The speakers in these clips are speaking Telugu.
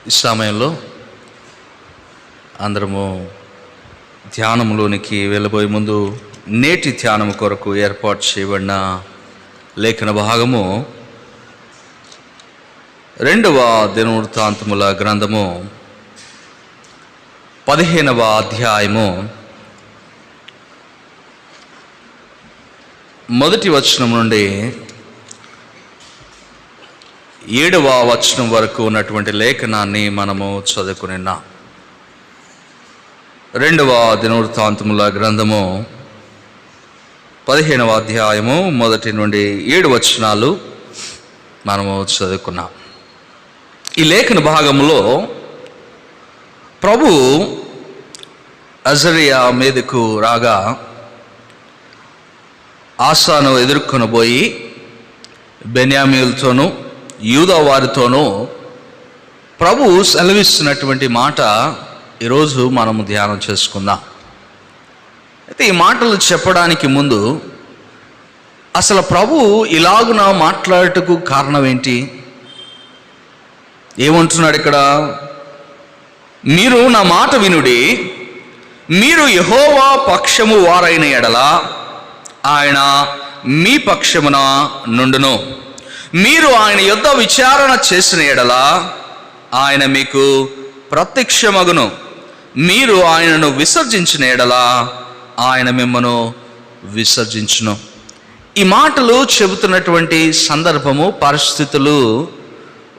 ఈ సమయంలో అందరము ధ్యానంలోనికి వెళ్ళబోయే ముందు నేటి ధ్యానం కొరకు ఏర్పాటు చేయబడిన లేఖన భాగము 2వ దినవృత్తాంతముల గ్రంథము 15వ అధ్యాయము మొదటి వచనం నుండి 7వ వచనం వరకు ఉన్నటువంటి లేఖనాన్ని మనము చదువుకునిన్నాం. 2వ దినవృత్తాంతముల గ్రంథము 15వ అధ్యాయము మొదటి నుండి 7 వచనాలు మనము చదువుకున్నాం. ఈ లేఖన భాగంలో ప్రభు అజరియా మీదకు రాగా ఆసాను ఎదుర్కొనబోయి బెన్యామీలతోనూ యూదా వారితోనూ ప్రభు సెలవిస్తున్నటువంటి మాట ఈరోజు మనము ధ్యానం చేసుకుందాం. అయితే ఈ మాటలు చెప్పడానికి ముందు అసలు ప్రభు ఇలాగున మాట్లాడటకు కారణం ఏంటి? ఏమంటున్నాడు ఇక్కడ? మీరు నా మాట వినుడి, మీరు యెహోవా పక్షము వారైన ఎడల ఆయన మీ పక్షమున నుండును. మీరు ఆయన యొద్ద విచారణ చేసిన ఎడల ఆయన మీకు ప్రత్యక్షమగును. మీరు ఆయనను విసర్జించిన ఎడల ఆయన మిమ్మను విసర్జించును. ఈ మాటలు చెబుతున్నటువంటి సందర్భము, పరిస్థితులు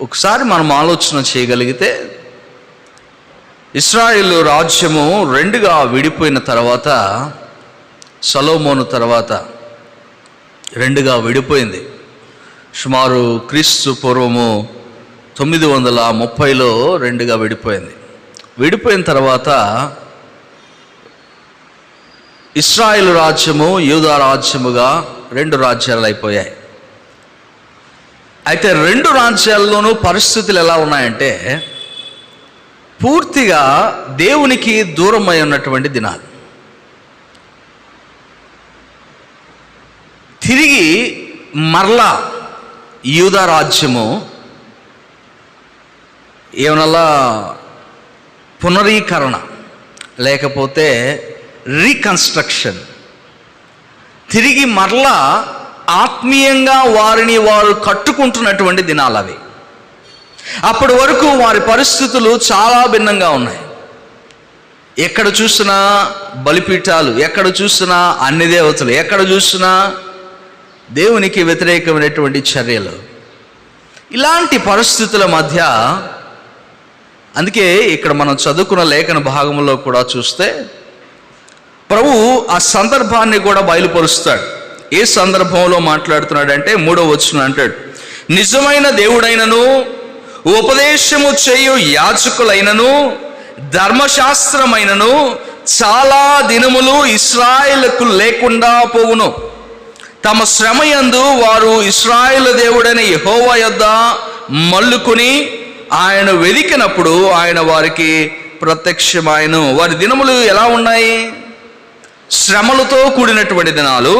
ఒకసారి మనం ఆలోచన చేయగలిగితే, ఇశ్రాయేలు రాజ్యము 2గా విడిపోయిన తర్వాత, సొలొమోను తర్వాత 2గా విడిపోయింది. సుమారు క్రీస్తు పూర్వము 930లో 2గా విడిపోయింది. విడిపోయిన తర్వాత ఇశ్రాయేలు రాజ్యము, యూదా రాజ్యముగా 2 రాజ్యాలు అయిపోయాయి. అయితే 2 రాజ్యాల్లోనూ పరిస్థితులు ఎలా ఉన్నాయంటే, పూర్తిగా దేవునికి దూరమై ఉన్నటువంటి దినాలు. తిరిగి మరలా యూదా రాజ్యము ఏమనలా పునరీకరణ లేకపోతే రీకన్స్ట్రక్షన్, తిరిగి మరలా ఆత్మీయంగా వారిని వారు కట్టుకుంటున్నటువంటి దినాలు అవి. అప్పటి వరకు వారి పరిస్థితులు చాలా భిన్నంగా ఉన్నాయి. ఎక్కడ చూసినా బలిపీఠాలు, ఎక్కడ చూసినా అన్ని దేవతలు, ఎక్కడ చూసినా దేవునికి వ్యతిరేకమైనటువంటి చర్యలు. ఇలాంటి పరిస్థితుల మధ్య, అందుకే ఇక్కడ మనం చదువుకున్న లేఖన భాగంలో కూడా చూస్తే ప్రభు ఆ సందర్భాన్ని కూడా బయలుపరుస్తాడు. ఏ సందర్భంలో మాట్లాడుతున్నాడంటే 3వ వచనం అంటాడు, నిజమైన దేవుడైనను ఉపదేశము చేయు యాజకులైనను ధర్మశాస్త్రమైనను చాలా దినములు ఇశ్రాయేలుకు లేకుండా పోవును. తమ శ్రమయందు వారు ఇశ్రాయేలు దేవుడైన యెహోవా యొద్ద మల్లుకుని ఆయన వెదికినప్పుడు ఆయన వారికి ప్రత్యక్షమాయను. వారి దినములు ఎలా ఉన్నాయి? శ్రమలతో కూడినటువంటి దినాలు.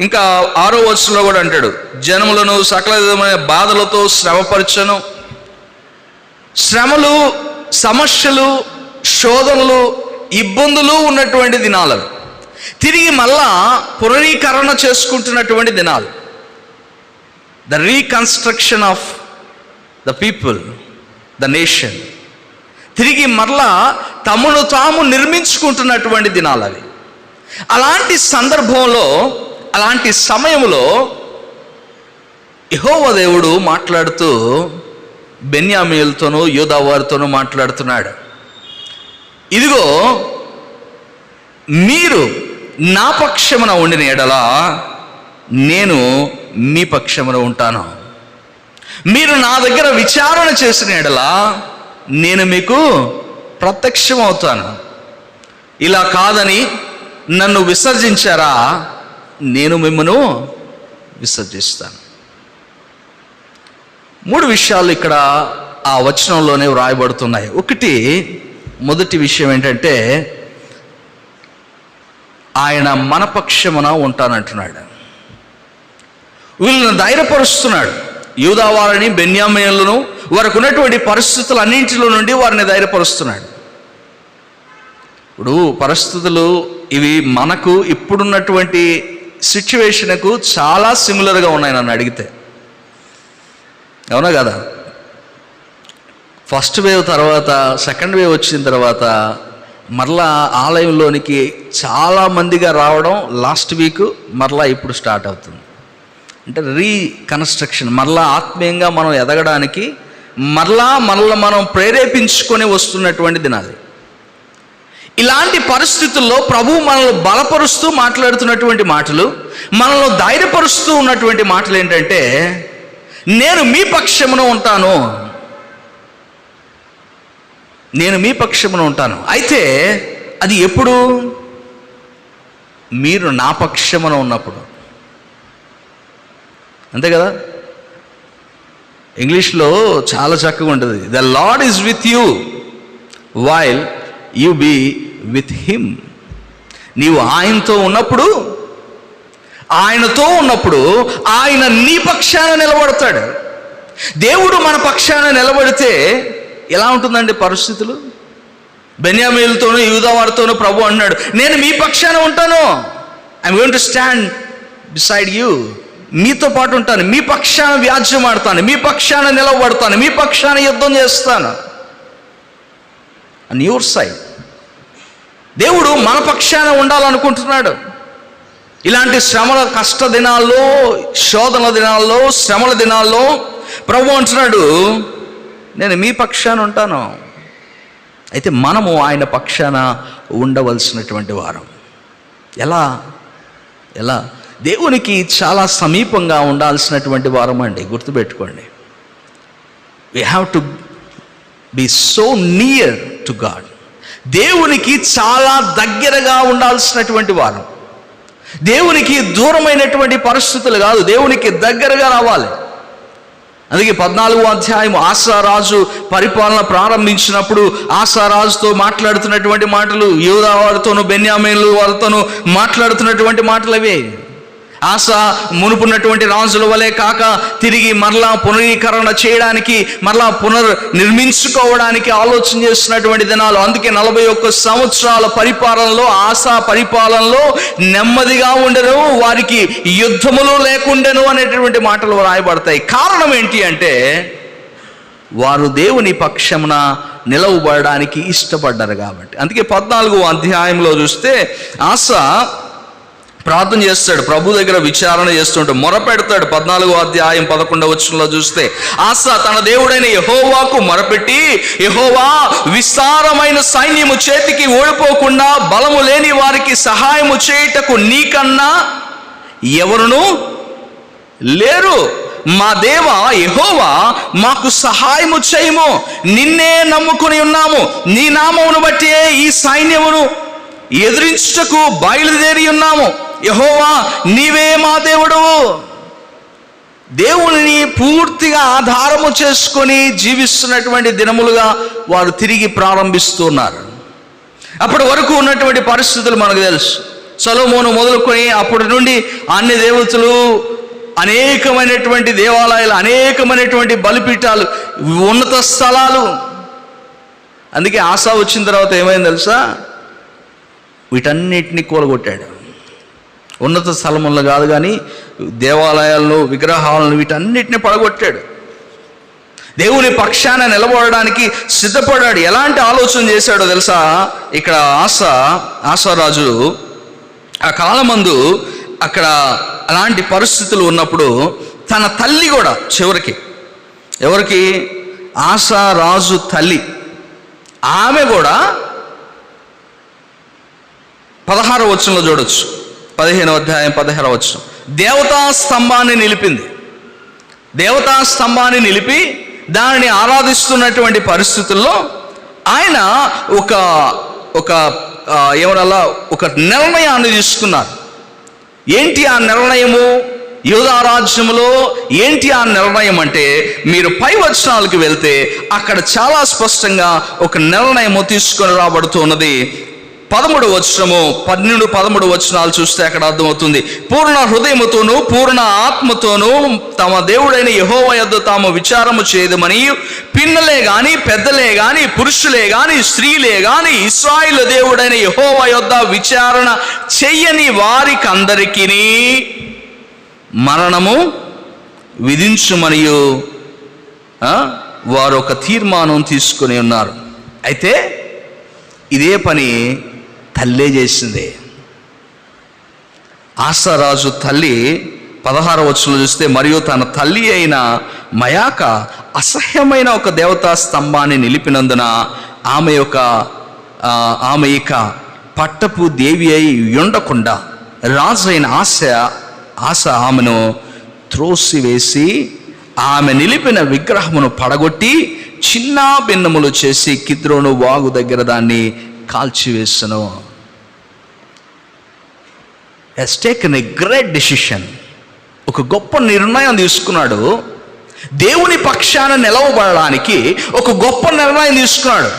ఇంకా 6వ వచనంలో కూడా అంటాడు, జనములను సకల విధమైన బాధలతో శ్రమపరచను. శ్రమలు, సమస్యలు, శోధనలు, ఇబ్బందులు ఉన్నటువంటి దినాలు. తిరిగి మళ్ళా పునరీకరణ చేసుకుంటున్నటువంటి దినాలు. The reconstruction of the people, the nation. తిరిగి మరలా తమను తాము నిర్మించుకుంటున్నటువంటి దినాలు అవి. అలాంటి సందర్భంలో, అలాంటి సమయంలో యెహోవా దేవుడు మాట్లాడుతూ బెన్యామీలతోనూ యూదా వారితోనూ మాట్లాడుతున్నాడు. ఇదిగో, మీరు నా పక్షమున ఉండిన ఎడల నేను మీ పక్షమున ఉంటాను. మీరు నా దగ్గర విచారణ చేసిన ఎడల నేను మీకు ప్రత్యక్షమవుతాను. ఇలా కాదని నన్ను విసర్జించారా, నేను మిమ్మను విసర్జిస్తాను. 3 విషయాలు ఇక్కడ ఆ వచనంలోనే వ్రాయబడుతున్నాయి. మొదటి విషయం ఏంటంటే, ఆయన మన పక్షమున ఉంటానంటున్నాడు. వీళ్ళని ధైర్యపరుస్తున్నాడు. యూదా వారిని, బెన్యామీనులను వారికి ఉన్నటువంటి పరిస్థితులు అన్నింటిలో నుండి వారిని ధైర్యపరుస్తున్నాడు. ఇప్పుడు పరిస్థితులు ఇవి మనకు ఇప్పుడున్నటువంటి సిచ్యువేషన్కు చాలా సిమిలర్గా ఉన్నాయి నన్ను అడిగితే. అవునా కదా? ఫస్ట్ వేవ్ తర్వాత సెకండ్ వేవ్ వచ్చిన తర్వాత మరలా ఆలయంలోనికి చాలామందిగా రావడం లాస్ట్ వీక్ మరలా ఇప్పుడు స్టార్ట్ అవుతుంది. అంటే రీకన్స్ట్రక్షన్, మరలా ఆత్మీయంగా మనం ఎదగడానికి మరలా మనం ప్రేరేపించుకొని వస్తున్నటువంటి దినాలు. ఇలాంటి పరిస్థితుల్లో ప్రభువు మనల్ని బలపరుస్తూ మాట్లాడుతున్నటువంటి మాటలు, మనల్ని ధైర్యపరుస్తూ ఉన్నటువంటి మాటలు ఏంటంటే, నేను మీ పక్షమున ఉంటాను, నేను మీ పక్షమున ఉంటాను. అయితే అది ఎప్పుడు? మీరు నా పక్షమున ఉన్నప్పుడు. అంతే కదా? ఇంగ్లీష్లో చాలా చక్కగా ఉంటుంది, the lord is with you while you be with him. నీవు ఆయనతో ఉన్నప్పుడు ఆయన నీ పక్షాన నిలబడతాడు. దేవుడు మన పక్షాన నిలబడితే ఎలా ఉంటుందండి పరిస్థితులు? బెన్యామీనులతోనూ యూదా వారితోనూ ప్రభు అన్నాడు, నేను మీ పక్షాన ఉంటాను, I'm going to stand beside you, మీతో పాటు ఉంటాను, మీ పక్షాన వ్యాజ్యం ఆడతాను, మీ పక్షాన నిలబడతాను, మీ పక్షాన యుద్ధం చేస్తాను. And your side. దేవుడు మన పక్షాన ఉండాలనుకుంటున్నాడు. ఇలాంటి శ్రమల కష్ట దినాల్లో, శోధనల దినాల్లో, శ్రమల దినాల్లో ప్రభు అంటున్నాడు, నేను మీ పక్షాన ఉంటాను. అయితే మనము ఆయన పక్షాన ఉండవలసినటువంటి వారం. ఎలా? దేవునికి చాలా సమీపంగా ఉండాల్సినటువంటి వారం అండి, గుర్తుపెట్టుకోండి. We have to be so near to God. దేవునికి చాలా దగ్గరగా ఉండాల్సినటువంటి వారం. దేవునికి దూరమైనటువంటి పరిస్థితులు కాదు, దేవునికి దగ్గరగా రావాలి. అందుకే 14వ అధ్యాయం ఆసారాజు పరిపాలన ప్రారంభించినప్పుడు ఆసారాజుతో మాట్లాడుతున్నటువంటి మాటలు, యూదా వారితోనూ బెన్యామీను వారితోనూ మాట్లాడుతున్నటువంటి మాటలు అవే. ఆసా మునుపున్నటువంటి రాజుల వలె కాక తిరిగి మరలా పునరీకరణ చేయడానికి, మరలా పునర్నిర్మించుకోవడానికి ఆలోచన చేస్తున్నటువంటి దినాలు. అందుకే 41 సంవత్సరాల పరిపాలనలో, ఆసా పరిపాలనలో నెమ్మదిగా ఉండను, వారికి యుద్ధములు లేకుండెను అనేటువంటి మాటలు రాయబడతాయి. కారణం ఏంటి అంటే, వారు దేవుని పక్షమున నిలవబడడానికి ఇష్టపడ్డారు కాబట్టి. అందుకే 14వ అధ్యాయంలో చూస్తే ఆసా ప్రార్థన చేస్తాడు, ప్రభు దగ్గర విచారణ చేస్తుంటే మొరపెడతాడు. 14వ అధ్యాయం 11వ వచనంలో చూస్తే, ఆసా తన దేవుడైన యెహోవాకు మొరపెట్టి, యెహోవా, విస్తారమైన సైన్యము చేతికి ఓడిపోకుండా బలము లేని వారికి సహాయము చేయుటకు నీకన్నా ఎవరును లేరు. మా దేవా యెహోవా, మాకు సహాయము చేయము, నిన్నే నమ్ముకుని ఉన్నాము, నీ నామమును బట్టి ఈ సైన్యమును ఎదిరించుటకు బయలుదేరి ఉన్నాము. యెహోవా, నీవే మా దేవుడు. దేవుని పూర్తిగా ఆధారము చేసుకొని జీవిస్తున్నటువంటి దినములుగా వారు తిరిగి ప్రారంభిస్తున్నారు. అప్పటి వరకు ఉన్నటువంటి పరిస్థితులు మనకు తెలుసు. సొలొమోను మొదలుకొని అప్పటి నుండి అన్ని దేవతలు, అనేకమైనటువంటి దేవాలయాలు, అనేకమైనటువంటి బలిపీఠాలు, ఉన్నత స్థలాలు. అందుకే ఆసా వచ్చిన తర్వాత ఏమైంది తెలుసా? వీటన్నిటినీ కూలగొట్టాడు. ఉన్నత స్థలములను కాదు కానీ దేవాలయాలను, విగ్రహాలను, వీటన్నిటిని పడగొట్టాడు. దేవుని పక్షాన నిలబడడానికి సిద్ధపడ్డాడు. ఎలాంటి ఆలోచన చేశాడో తెలుసా? ఇక్కడ ఆసారాజు ఆ కాలమందు అక్కడ అలాంటి పరిస్థితులు ఉన్నప్పుడు తన తల్లి కూడా చివరికి, ఎవరికి? ఆసారాజు తల్లి, ఆమె కూడా 16వ వచనంలో చూడొచ్చు, 15వ అధ్యాయం 16వ వచనం, దేవతా స్తంభాన్ని నిలిపింది. దేవతా స్తంభాన్ని నిలిపి దానిని ఆరాధిస్తున్నటువంటి పరిస్థితుల్లో ఆయన ఒక నిర్ణయాన్ని తీసుకున్నారు. ఏంటి ఆ నిర్ణయము? యూదా రాజ్యములో ఏంటి ఆ నిర్ణయం అంటే, మీరు పై వచనాలకు వెళ్తే అక్కడ చాలా స్పష్టంగా ఒక నిర్ణయము తీసుకొని రాబడుతున్నది. 13వ వచనము 12-13 వచనాలు చూస్తే అక్కడ అర్థమవుతుంది. పూర్ణ హృదయముతోనూ పూర్ణ ఆత్మతోనూ తమ దేవుడైన యెహోవా యొద్ద తాము విచారము చేయదమని పిన్నలే గాని పెద్దలే గాని పురుషులే గాని స్త్రీలే గాని ఇశ్రాయేలు దేవుడైన యెహోవా యొద్ద విచారణ చెయ్యని వారికి అందరికీ మరణము విధించుమనియు వారు ఒక తీర్మానం తీసుకొని ఉన్నారు. అయితే ఇదే పని తల్లే చేసింది. ఆసారాజు తల్లి 16వ వచనంలో చూస్తే, మరియు తన తల్లి అయిన మయాక అసహ్యమైన ఒక దేవతా స్తంభాన్ని నిలిపినందున ఆమె ఇక పట్టపు దేవి అయి ఉండకుండా రాజు అయిన ఆశ ఆమెను త్రోసివేసి ఆమె నిలిపిన విగ్రహమును పడగొట్టి చిన్న భిన్నములు చేసి కిద్రోను వాగు దగ్గర దాన్ని కాల్చివేసను. Has taken a great decision. ఒక గొప్ప నిర్ణయం తీసుకున్నాడు. దేవుని పక్షాన నిలవబడడానికి ఒక గొప్ప నిర్ణయం తీసుకున్నాడు.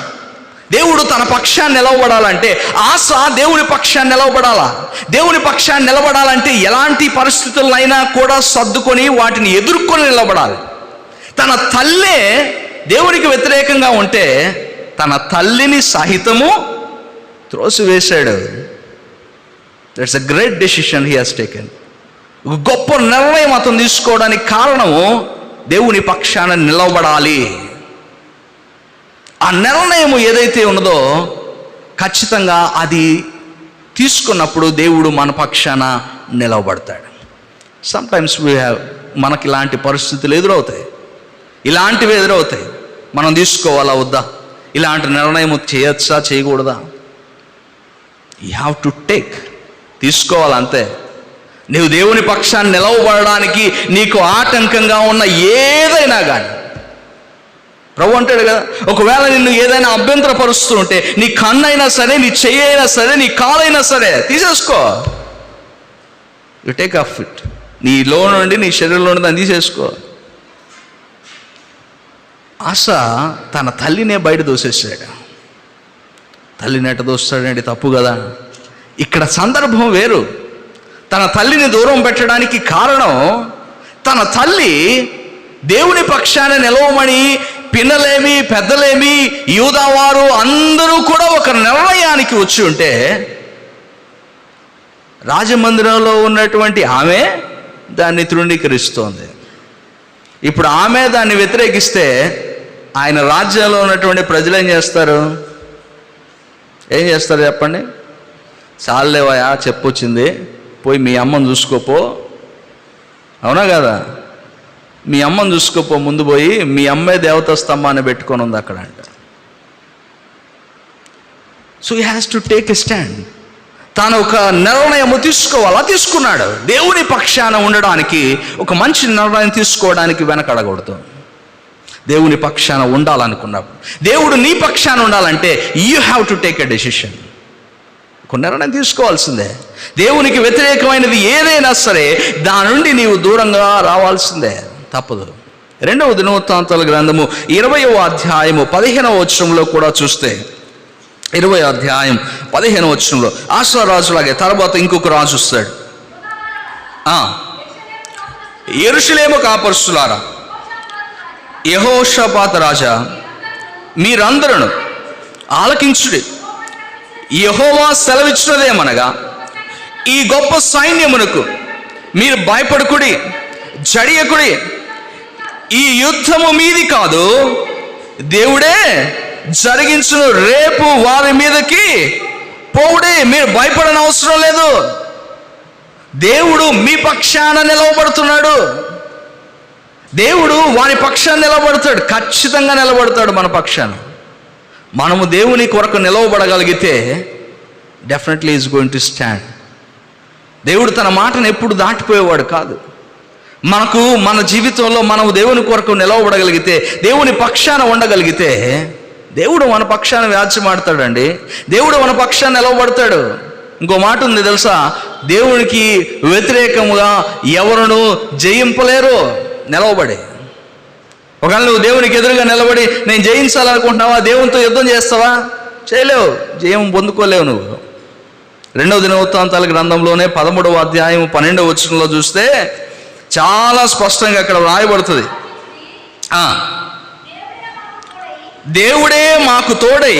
దేవుడు తన పక్షాన్ని నిలవబడాలంటే ఆశ దేవుని పక్షాన్ని నిలవబడాలా. దేవుని పక్షాన్ని నిలబడాలంటే ఎలాంటి పరిస్థితులైనా కూడా సర్దుకొని వాటిని ఎదుర్కొని నిలబడాలి. తన తల్లే దేవునికి వ్యతిరేకంగా ఉంటే తన తల్లిని సహితము త్రోసివేశాడు. That's a great decision he has taken. ఒక గొప్ప నిర్ణయం అతను తీసుకోవడానికి కారణము దేవుని పక్షాన నిలవబడాలి. ఆ నిర్ణయం ఏదైతే ఉన్నదో ఖచ్చితంగా అది తీసుకున్నప్పుడు దేవుడు మన పక్షాన నిలవబడతాడు. సమ్టైమ్స్ మనకి ఇలాంటి పరిస్థితులు ఎదురవుతాయి, ఇలాంటివి ఎదురవుతాయి. మనం తీసుకోవాలా వద్దా, ఇలాంటి నిర్ణయం చేయొచ్చా చేయకూడదా? యూ హ్యావ్ టు టేక్, తీసుకోవాలంతే. నీవు దేవుని పక్షాన్ని నిలవబడడానికి నీకు ఆటంకంగా ఉన్న ఏదైనా కానీ, ప్రభు అంటాడు కదా, ఒకవేళ నిన్ను ఏదైనా అభ్యంతరపరుస్తూ ఉంటే నీ కన్ను అయినా సరే, నీ చెయ్యి అయినా సరే, నీ కాలైనా సరే తీసేసుకో. You take off it. నీలో నుండి, నీ శరీరంలో నుండి దాన్ని తీసేసుకో. ఆశ తన తల్లినే బయట దోసేసాడు. తల్లిని ఎట్ట దోస్తాడండి, తప్పు కదా. ఇక్కడ సందర్భం వేరు. తన తల్లిని దూరం పెట్టడానికి కారణం తన తల్లి దేవుని పక్షాన నిలవమని పిన్నలేమి పెద్దలేమి యూదావారు అందరూ కూడా ఒక నిర్ణయానికి వచ్చి ఉంటే రాజమందిరంలో ఉన్నటువంటి ఆమె దాన్ని తృణీకరిస్తోంది. ఇప్పుడు ఆమె దాన్ని వ్యతిరేకిస్తే ఆయన రాజ్యంలో ఉన్నటువంటి ప్రజలు ఏం చేస్తారు చెప్పండి? చాలేవయా, చెప్పొచ్చింది, పోయి మీ అమ్మని చూసుకోపో. అవునా కదా? మీ అమ్మని చూసుకోపో, ముందు పోయి మీ అమ్మే దేవతా స్తంభాన్ని పెట్టుకొని ఉంది అక్కడ అంట. So he has to take a stand. తాను ఒక నిర్ణయము తీసుకోవాలా, తీసుకున్నాడు. దేవుని పక్షాన ఉండడానికి, ఒక మంచి నిర్ణయం తీసుకోవడానికి వెనకడకూడదు. దేవుని పక్షాన ఉండాలనుకున్నప్పుడు, దేవుడు నీ పక్షాన ఉండాలంటే you have to take a decision. ఒక నిర్ణయం తీసుకోవాల్సిందే. దేవునికి వ్యతిరేకమైనది ఏదైనా సరే దాని నుండి నీవు దూరంగా రావాల్సిందే, తప్పదు. 2వ దినవృత్తాంతాల గ్రంథము 20వ అధ్యాయము 15వ వచనంలో కూడా చూస్తే, 20వ అధ్యాయం 15వ వచనంలో ఆసారాజులాగే తర్వాత ఇంకొక రాజు వస్తాడు. యెరూషలేము కాపరులారా, యెహోషాపాతు రాజా, మీరందరూ ఆలకించుడి. యెహోవా సెలవిచ్చినదేమనగా, ఈ గొప్ప సైన్యమునకు మీరు భయపడుకుడి, జడియకుడి. ఈ యుద్ధము మీది కాదు, దేవుడే జరిగించును. రేపు వారి మీదకి పోవుడే. మీరు భయపడని అవసరం లేదు. దేవుడు మీ పక్షాన నిలవబడుతున్నాడు. దేవుడు వారి పక్షాన నిలబడతాడు, ఖచ్చితంగా నిలబడతాడు మన పక్షాన. మనము దేవుని కొరకు నిలవబడగలిగితే definitely is going to stand. దేవుడు తన మాటను ఎప్పుడు దాటిపోయేవాడు కాదు. మన జీవితంలో మనం దేవుని కొరకు నిలవబడగలిగితే, దేవుని పక్షాన ఉండగలిగితే దేవుడు మన పక్షాన వ్యాజ్యమాడతాడండి. దేవుడు మన పక్షాన నిలవబడతాడు. ఇంకో మాట ఉంది తెలుసా, దేవునికి వ్యతిరేకముగా ఎవరును జయింపలేరు. నిలవబడి, ఒకవేళ నువ్వు దేవునికి ఎదురుగా నిలబడి నేను జయించాలనుకుంటున్నావా, దేవునితో యుద్ధం చేస్తావా? చేయలేవు, జయం పొందుకోలేవు నువ్వు. రెండవ దినవృత్తాంతాల గ్రంథంలోనే 13వ అధ్యాయం 12వ వచనంలో చూస్తే చాలా స్పష్టంగా అక్కడ వ్రాయబడుతుంది. దేవుడే మాకు తోడై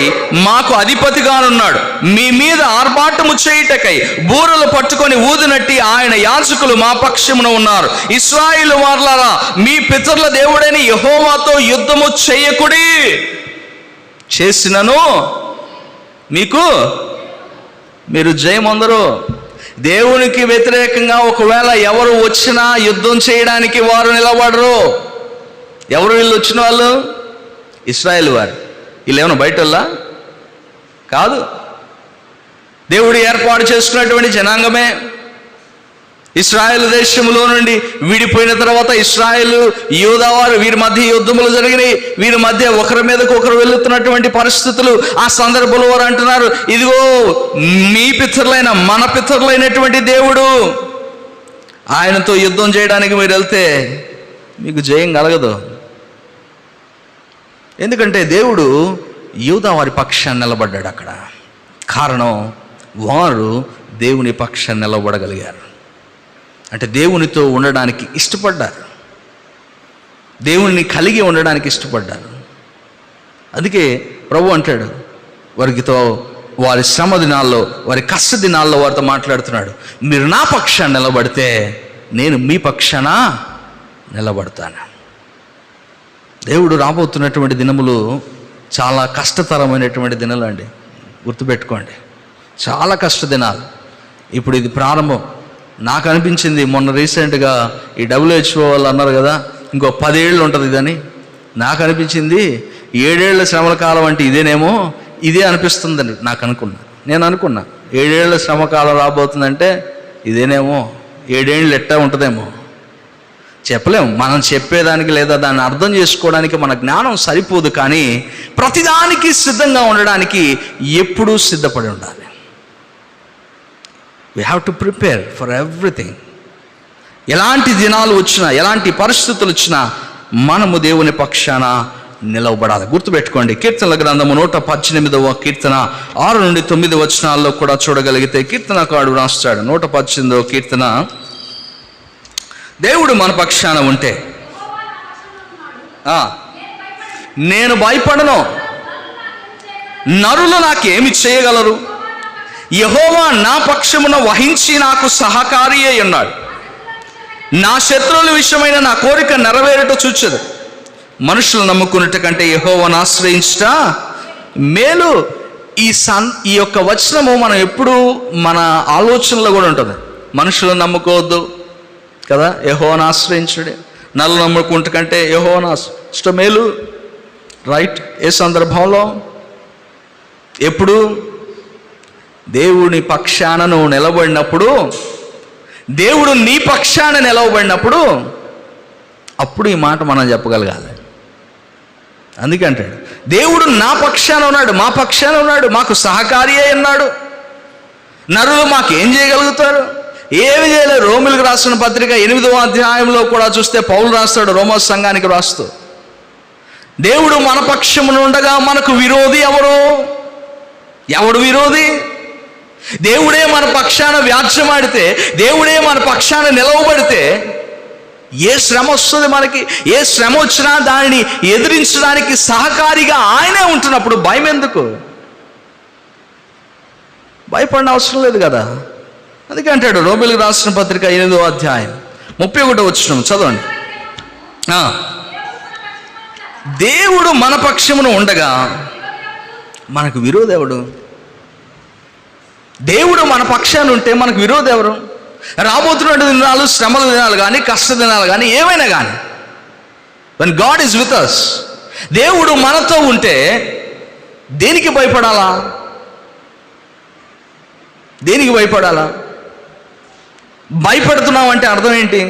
మాకు అధిపతిగానున్నాడు, మీ మీద ఆర్భాటము చేయుటకై బూరలు పట్టుకొని ఊదినట్టి ఆయన యాజకులు మా పక్షమున ఉన్నారు. ఇశ్రాయేలు వారలారా, మీ పితరుల దేవుడైన యెహోవాతో యుద్ధము చేయకుడి, చేసినను మీరు జయమొందరు. దేవునికి వ్యతిరేకంగా ఒకవేళ ఎవరు వచ్చినా యుద్ధం చేయడానికి వారు నిలబడరు. ఎవరు వీళ్ళు వచ్చిన వాళ్ళు? ఇశ్రాయేలు వారు. వీళ్ళు ఏమన్నా బయట వాళ్ళా? కాదు, దేవుడు ఏర్పాటు చేసుకున్నటువంటి జనాంగమే. ఇశ్రాయేలు దేశంలో నుండి విడిపోయిన తర్వాత ఇశ్రాయేలు యూదా వారు, వీరి మధ్య యుద్ధములు జరిగినాయి. వీరి మధ్య ఒకరి మీదకు ఒకరు వెళుతున్నటువంటి పరిస్థితులు. ఆ సందర్భంలో వారు అంటున్నారు, ఇదిగో మీ పితరులైన మన పితరులైనటువంటి దేవుడు, ఆయనతో యుద్ధం చేయడానికి మీరు వెళ్తే మీకు జయం కలగదు. ఎందుకంటే దేవుడు యూదా వారి పక్షాన్ని నిలబడ్డాడు అక్కడ. కారణం, వారు దేవుని పక్షాన్ని నిలబడగలిగారు. అంటే దేవునితో ఉండడానికి ఇష్టపడ్డారు, దేవుని కలిగి ఉండడానికి ఇష్టపడ్డారు. అందుకే ప్రభు అంటాడు వారితో, వారి శ్రమ దినాల్లో, వారి కష్ట దినాల్లో వారితో మాట్లాడుతున్నాడు, మీరు నా పక్షాన్ని నిలబడితే నేను మీ పక్షాన నిలబడతాను. దేవుడు రాబోతున్నటువంటి దినములు చాలా కష్టతరమైనటువంటి దినాలు అండి, గుర్తుపెట్టుకోండి. చాలా కష్ట దినాలు. ఇప్పుడు ఇది ప్రారంభం. నాకు అనిపించింది మొన్న రీసెంట్గా ఈ WHO వాళ్ళు అన్నారు కదా, ఇంకో 10 ఏళ్ళు ఉంటుంది ఇదని. నాకు అనిపించింది 7 ఏళ్ల శ్రమల కాలం అంటే ఇదేనేమో, ఇదే అనిపిస్తుందని నేను అనుకున్నా 7 ఏళ్ల శ్రమ కాలం రాబోతుందంటే ఇదేనేమో, 7 ఏళ్ళు ఎట్టా ఉంటుందేమో చెప్పలేము. మనం చెప్పేదానికి లేదా దాన్ని అర్థం చేసుకోవడానికి మన జ్ఞానం సరిపోదు. కానీ ప్రతిదానికి సిద్ధంగా ఉండడానికి ఎప్పుడూ సిద్ధపడి ఉండాలి. We have to prepare for everything. ఎలాంటి దినాలు వచ్చినా, ఎలాంటి పరిస్థితులు వచ్చినా మనము దేవుని పక్షాన నిలవబడాలి. గుర్తుపెట్టుకోండి, కీర్తనల గ్రంథము 118వ కీర్తన 6 నుండి 9 వచనాల్లో కూడా చూడగలిగితే కీర్తనకారుడు రాస్తాడు. 118వ కీర్తన, దేవుడు మన పక్షాన ఉంటే నేను భయపడను, నరులు నాకేమి చేయగలరు? యెహోవా నా పక్షమున వహించి నాకు సహకారి అయి ఉన్నాడు. నా శత్రువుల విషయమైన నా కోరిక నెరవేరుట చూచదు. మనుషులు నమ్ముకున్నట్టు కంటే యెహోవాను ఆశ్రయించుట మేలు. ఈ యొక్క వచనము మనం ఎప్పుడు మన ఆలోచనలో కూడా ఉంటుంది. మనుషులను నమ్ముకోవద్దు కదా, యెహోవాను ఆశ్రయించుడే. నన్ను నమ్ముకుంటే కంటే యెహోవాను ఆశ్రయించుట మేలు. రైట్? ఏ సందర్భంలో? ఎప్పుడు? దేవుని పక్షాన నువ్వు నిలబడినప్పుడు, దేవుడు నీ పక్షాన నిలవబడినప్పుడు, అప్పుడు ఈ మాట మనం చెప్పగలగాలి. అందుకే అంటాడు, దేవుడు నా పక్షాన ఉన్నాడు, మా పక్షాన ఉన్నాడు, మాకు సహకారి అయి ఉన్నాడు. నరులు మాకేం చేయగలుగుతారు? ఏమి చేయలేరు. రోమిలకు రాసిన పత్రిక 8వ అధ్యాయంలో కూడా చూస్తే పౌలు రాస్తాడు రోమా సంఘానికి రాస్తూ, దేవుడు మన పక్షమున ఉండగా మనకు విరోధి ఎవరు? ఎవడు విరోధి? దేవుడే మన పక్షాన వ్యాజ్యమాడితే, దేవుడే మన పక్షాన నిలవబడితే ఏ శ్రమ వస్తుంది మనకి? ఏ శ్రమ వచ్చినా దానిని ఎదిరించడానికి సహకారిగా ఆయనే ఉంటున్నప్పుడు భయం ఎందుకు? భయపడిన అవసరం లేదు కదా. అందుకే అంటాడు రోమిలకు రాసిన పత్రిక 8వ అధ్యాయం 31వ వచనం చదవండి. దేవుడు మన పక్షమున ఉండగా మనకు విరోధి ఎవడు? దేవుడు మన పక్షాన ఉంటే మనకు విరోధి ఎవరు? రాబోతున్న దినాలు, శ్రమల దినాలు కానీ, కష్ట దినాలు కానీ, ఏమైనా కానీ, when God is with us, దేవుడు మనతో ఉంటే దేనికి భయపడాలా? దేనికి భయపడాలా? భయపడుతున్నావు అంటే అర్థం ఏంటి?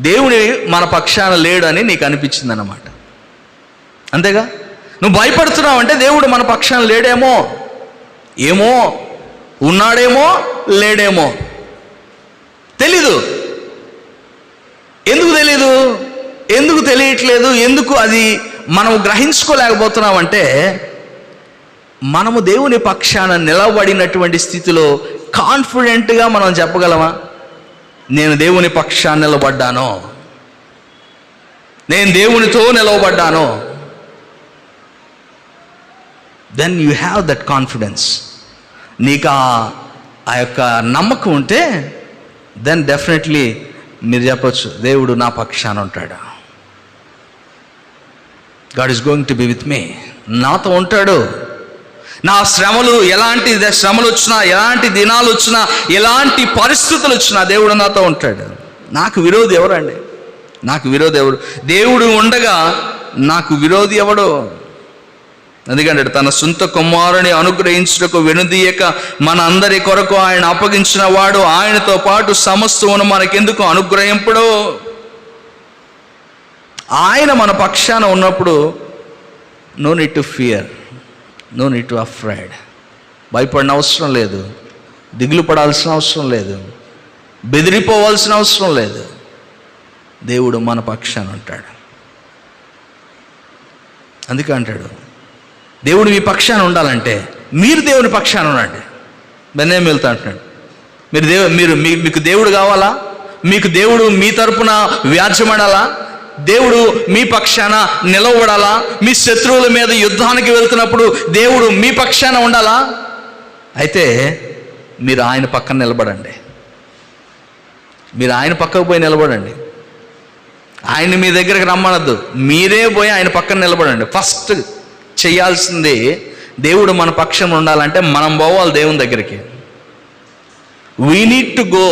దేవుని మన పక్షాన లేడని నీకు అనిపించింది అన్నమాట. అంతేగా? నువ్వు భయపడుతున్నావు అంటే దేవుడు మన పక్షాన లేడేమో, ఏమో, ఉన్నాడేమో, లేడేమో తెలీదు. ఎందుకు తెలీదు? ఎందుకు తెలియట్లేదు? ఎందుకు అది మనం గ్రహించుకోలేకపోతున్నామంటే మనము దేవుని పక్షాన నిలబడినటువంటి స్థితిలో కాన్ఫిడెంట్గా మనం చెప్పగలమా? నేను దేవుని పక్షాన నిలబడ్డాను, నేను దేవునితో నిలవబడ్డాను. Then you have that confidence. నీకు ఆ యొక్క నమ్మకం ఉంటే దెన్ డెఫినెట్లీ మీరు చెప్పచ్చు, దేవుడు నా పక్షాన ఉంటాడు. God is going to be with me. నాతో ఉంటాడు. నా శ్రమలు, ఎలాంటి శ్రమలు వచ్చినా, ఎలాంటి దినాలు వచ్చినా, ఎలాంటి పరిస్థితులు వచ్చినా దేవుడు నాతో ఉంటాడు. నాకు విరోధి ఎవరండి? నాకు విరోధి ఎవరు? దేవుడు ఉండగా నాకు విరోధి ఎవడు? ఎందుకంటే తన సొంత కుమారుని అనుగ్రహించుటకు వెనుదీయక మన అందరి కొరకు ఆయన అప్పగించిన వాడు, ఆయనతో పాటు సమస్తమును మనకెందుకు అనుగ్రహింపడు? ఆయన మన పక్షాన ఉన్నప్పుడు no need to fear, no need to afraid. భయపడిన అవసరం లేదు, దిగులు పడాల్సిన అవసరం లేదు, బెదిరిపోవాల్సిన అవసరం లేదు. దేవుడు మన పక్షాన ఉంటాడు. అందుకే అంటాడు, దేవుడు మీ పక్షాన ఉండాలంటే మీరు దేవుని పక్షాన ఉండండి. బెన్యామీను వెళ్తా అంటున్నాడు, మీకు దేవుడు కావాలా? మీకు దేవుడు మీ తరపున వ్యాజ్యమడాలా? దేవుడు మీ పక్షాన నిలవబడాలా? మీ శత్రువుల మీద యుద్ధానికి వెళ్తున్నప్పుడు దేవుడు మీ పక్షాన ఉండాలా? అయితే మీరు ఆయన పక్కన నిలబడండి. మీరు ఆయన పక్కకు పోయి నిలబడండి. ఆయన్ని మీ దగ్గరికి రమ్మనద్దు, మీరే పోయి ఆయన పక్కన నిలబడండి. ఫస్ట్ చేయాల్సింది, దేవుడు మన పక్షం ఉండాలంటే మనం పోవాలి దేవుని దగ్గరికి. We need to go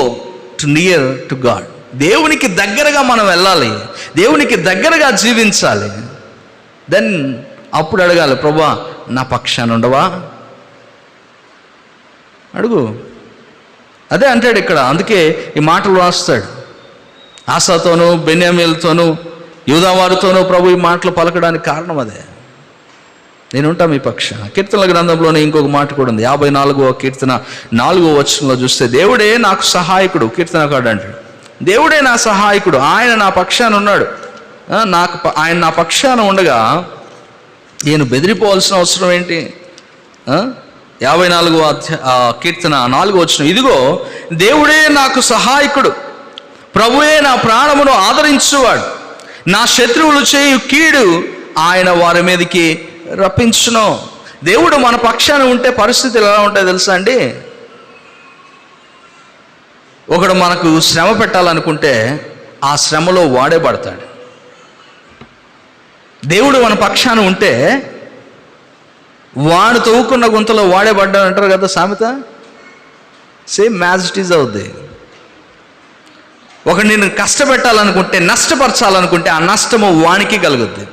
to near to God. దేవునికి దగ్గరగా మనం వెళ్ళాలి, దేవునికి దగ్గరగా జీవించాలి. దెన్ అప్పుడు అడగాలి, ప్రభువా నా పక్షాన ఉండవా? అడుగు. అదే అంటాడు ఇక్కడ. అందుకే ఈ మాటలు రాస్తాడు. ఆసాతోనూ బెన్యామీలతోనూ యూదావారితోనూ ప్రభు ఈ మాటలు పలకడానికి కారణం అదే. నేను ఉంటా మీ పక్షాన. కీర్తనల గ్రంథంలోనే ఇంకొక మాట కూడా ఉంది. 54వ కీర్తన 4వ వచనంలో చూస్తే, దేవుడే నాకు సహాయకుడు. కీర్తనకారుడు అంటాడు, దేవుడే నా సహాయకుడు, ఆయన నా పక్షాన ఉన్నాడు. ఆయన నా పక్షాన ఉండగా నేను బెదిరిపోవాల్సిన అవసరం ఏంటి? 54వ కీర్తన 4వ వచనం, ఇదిగో దేవుడే నాకు సహాయకుడు, ప్రభువే నా ప్రాణమును ఆదరించువాడు, నా శత్రువులు చేయు కీడు ఆయన వారి మీదకి రప్పించును. దేవుడు మన పక్షాన ఉంటే పరిస్థితులు ఎలా ఉంటాయి తెలుసా అండి? ఒకడు మనకు శ్రమ పెట్టాలనుకుంటే ఆ శ్రమలో వాడే పడతాడు. దేవుడు మన పక్షాన ఉంటే వాడు తవ్వుకున్న గుంతలో వాడే పడ్డాడు అంటారు కదా సామెత. సేమ్ మ్యాజిటీస్ అవుద్ది. ఒకడు నేను కష్టపెట్టాలనుకుంటే, నష్టపరచాలనుకుంటే ఆ నష్టము వానికి కలుగుద్ది.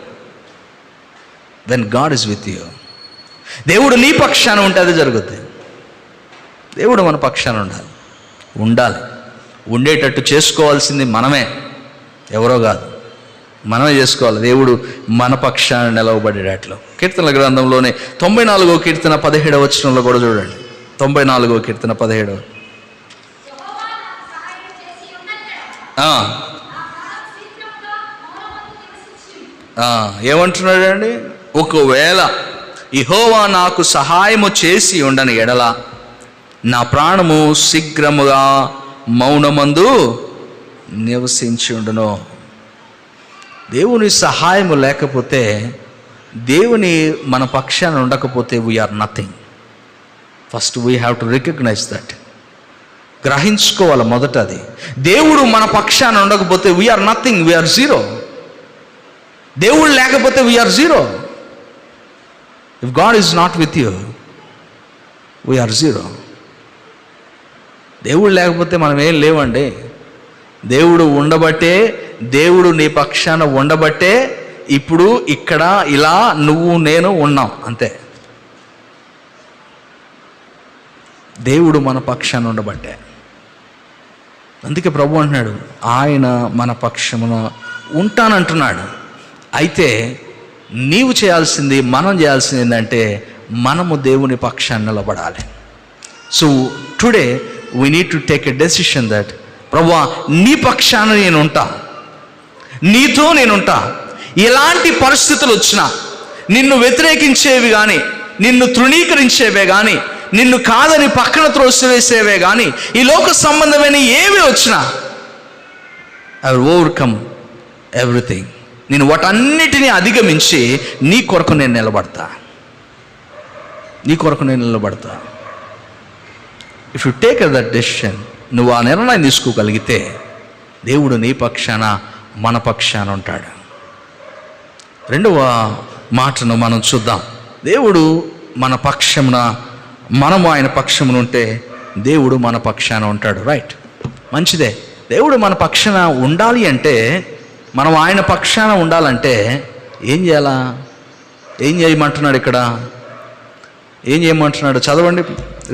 When God is with you, దేవుడు నీ పక్షాన ఉంటే అది జరుగుద్ది. దేవుడు మన పక్షాన ఉండాలి. ఉండేటట్టు చేసుకోవాల్సింది మనమే, ఎవరో కాదు, మనమే చేసుకోవాలి. దేవుడు మన పక్షాన నిలవబడేటట్లు. కీర్తనల గ్రంథంలోనే 94వ కీర్తన 17వ వచనంలో కూడా చూడండి. 94వ కీర్తన 17వ. ఏమంటున్నాడండి? ఒకవేళ యెహోవా నాకు సహాయము చేసి ఉండని ఎడల నా ప్రాణము శీఘ్రముగా మౌనమందు నివసించి ఉండును. దేవుని సహాయము లేకపోతే, దేవుని మన పక్షాన ఉండకపోతే we are nothing. First we have to recognise that. గ్రహించుకోవాలి మొదట అది. దేవుడు మన పక్షాన ఉండకపోతే వీఆర్ నథింగ్, వీఆర్ జీరో. దేవుడు లేకపోతే we are zero. If God is not with you, we are zero. దేవుడు లేకపోతే మనం ఏం లేవండి. దేవుడు ఉండబట్టే, దేవుడు నీ పక్షాన ఉండబట్టే ఇప్పుడు ఇక్కడ ఇలా నువ్వు నేను ఉన్నాం, అంతే. దేవుడు మన పక్షాన ఉండబట్టే. అందుకే ప్రభు అంటున్నాడు, ఆయన మన పక్షమున ఉంటానంటున్నాడు. అయితే నీవు చేయాల్సింది, మనం చేయాల్సింది ఏంటంటే, మనము దేవుని పక్షాన్ని నిలబడాలి. So today we need to take a decision that, ప్రభువా నీ పక్షాన నేను ఉంటా, నీతో నేనుంటా. ఎలాంటి పరిస్థితులు వచ్చినా, నిన్ను వ్యతిరేకించేవి కానీ, నిన్ను తృణీకరించేవే కానీ, నిన్ను కాదని పక్కన త్రోసివేసేవే కానీ, ఈ లోక సంబంధమైన ఏవి వచ్చినా ఐ విల్ ఓవర్కమ్ ఎవ్రీథింగ్. నేను వాటన్నిటినీ అధిగమించి నీ కొరకు నేను నిలబడతా, నీ కొరకు నేను నిలబడతా. If you take that decision, నువ్వు ఆ నిర్ణయం తీసుకోగలిగితే దేవుడు నీ పక్షాన మన పక్షాన ఉంటాడు. రెండవ మాటను మనం చూద్దాం. దేవుడు మన పక్షమున, మనము ఆయన పక్షమున ఉంటే దేవుడు మన పక్షాన ఉంటాడు. రైట్, మంచిదే. దేవుడు మన పక్షాన ఉండాలి అంటే, మనం ఆయన పక్షాన ఉండాలంటే ఏం చేయాలా? ఏం చేయమంటున్నాడు ఇక్కడ? ఏం చేయమంటున్నాడు? చదవండి.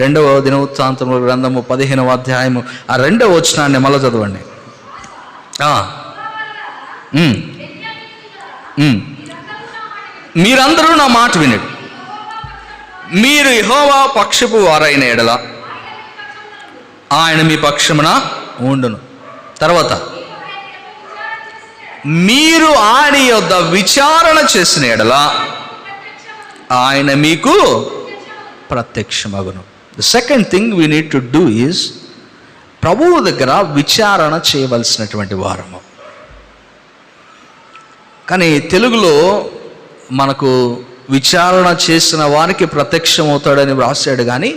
2వ దినవృత్తాంతముల గ్రంథము 15వ అధ్యాయము 2వ వచనాన్ని మళ్ళీ చదవండి. మీరందరూ నా మాట వినండి. మీరు యెహోవా పక్షపు వారైన ఎడల ఆయన మీ పక్షమున ఉండును. తర్వాత, మీరు ఆయన యొద్ద విచారణ చేసిన ఎడల ఆయన మీకు ప్రత్యక్షమగును. The second thing we need to do is, ప్రభువు దగ్గర విచారణ చేయవలసినటువంటి వారము. కానీ తెలుగులో మనకు విచారణ చేసిన వారికి ప్రత్యక్షమవుతాడని వ్రాసాడు. కానీ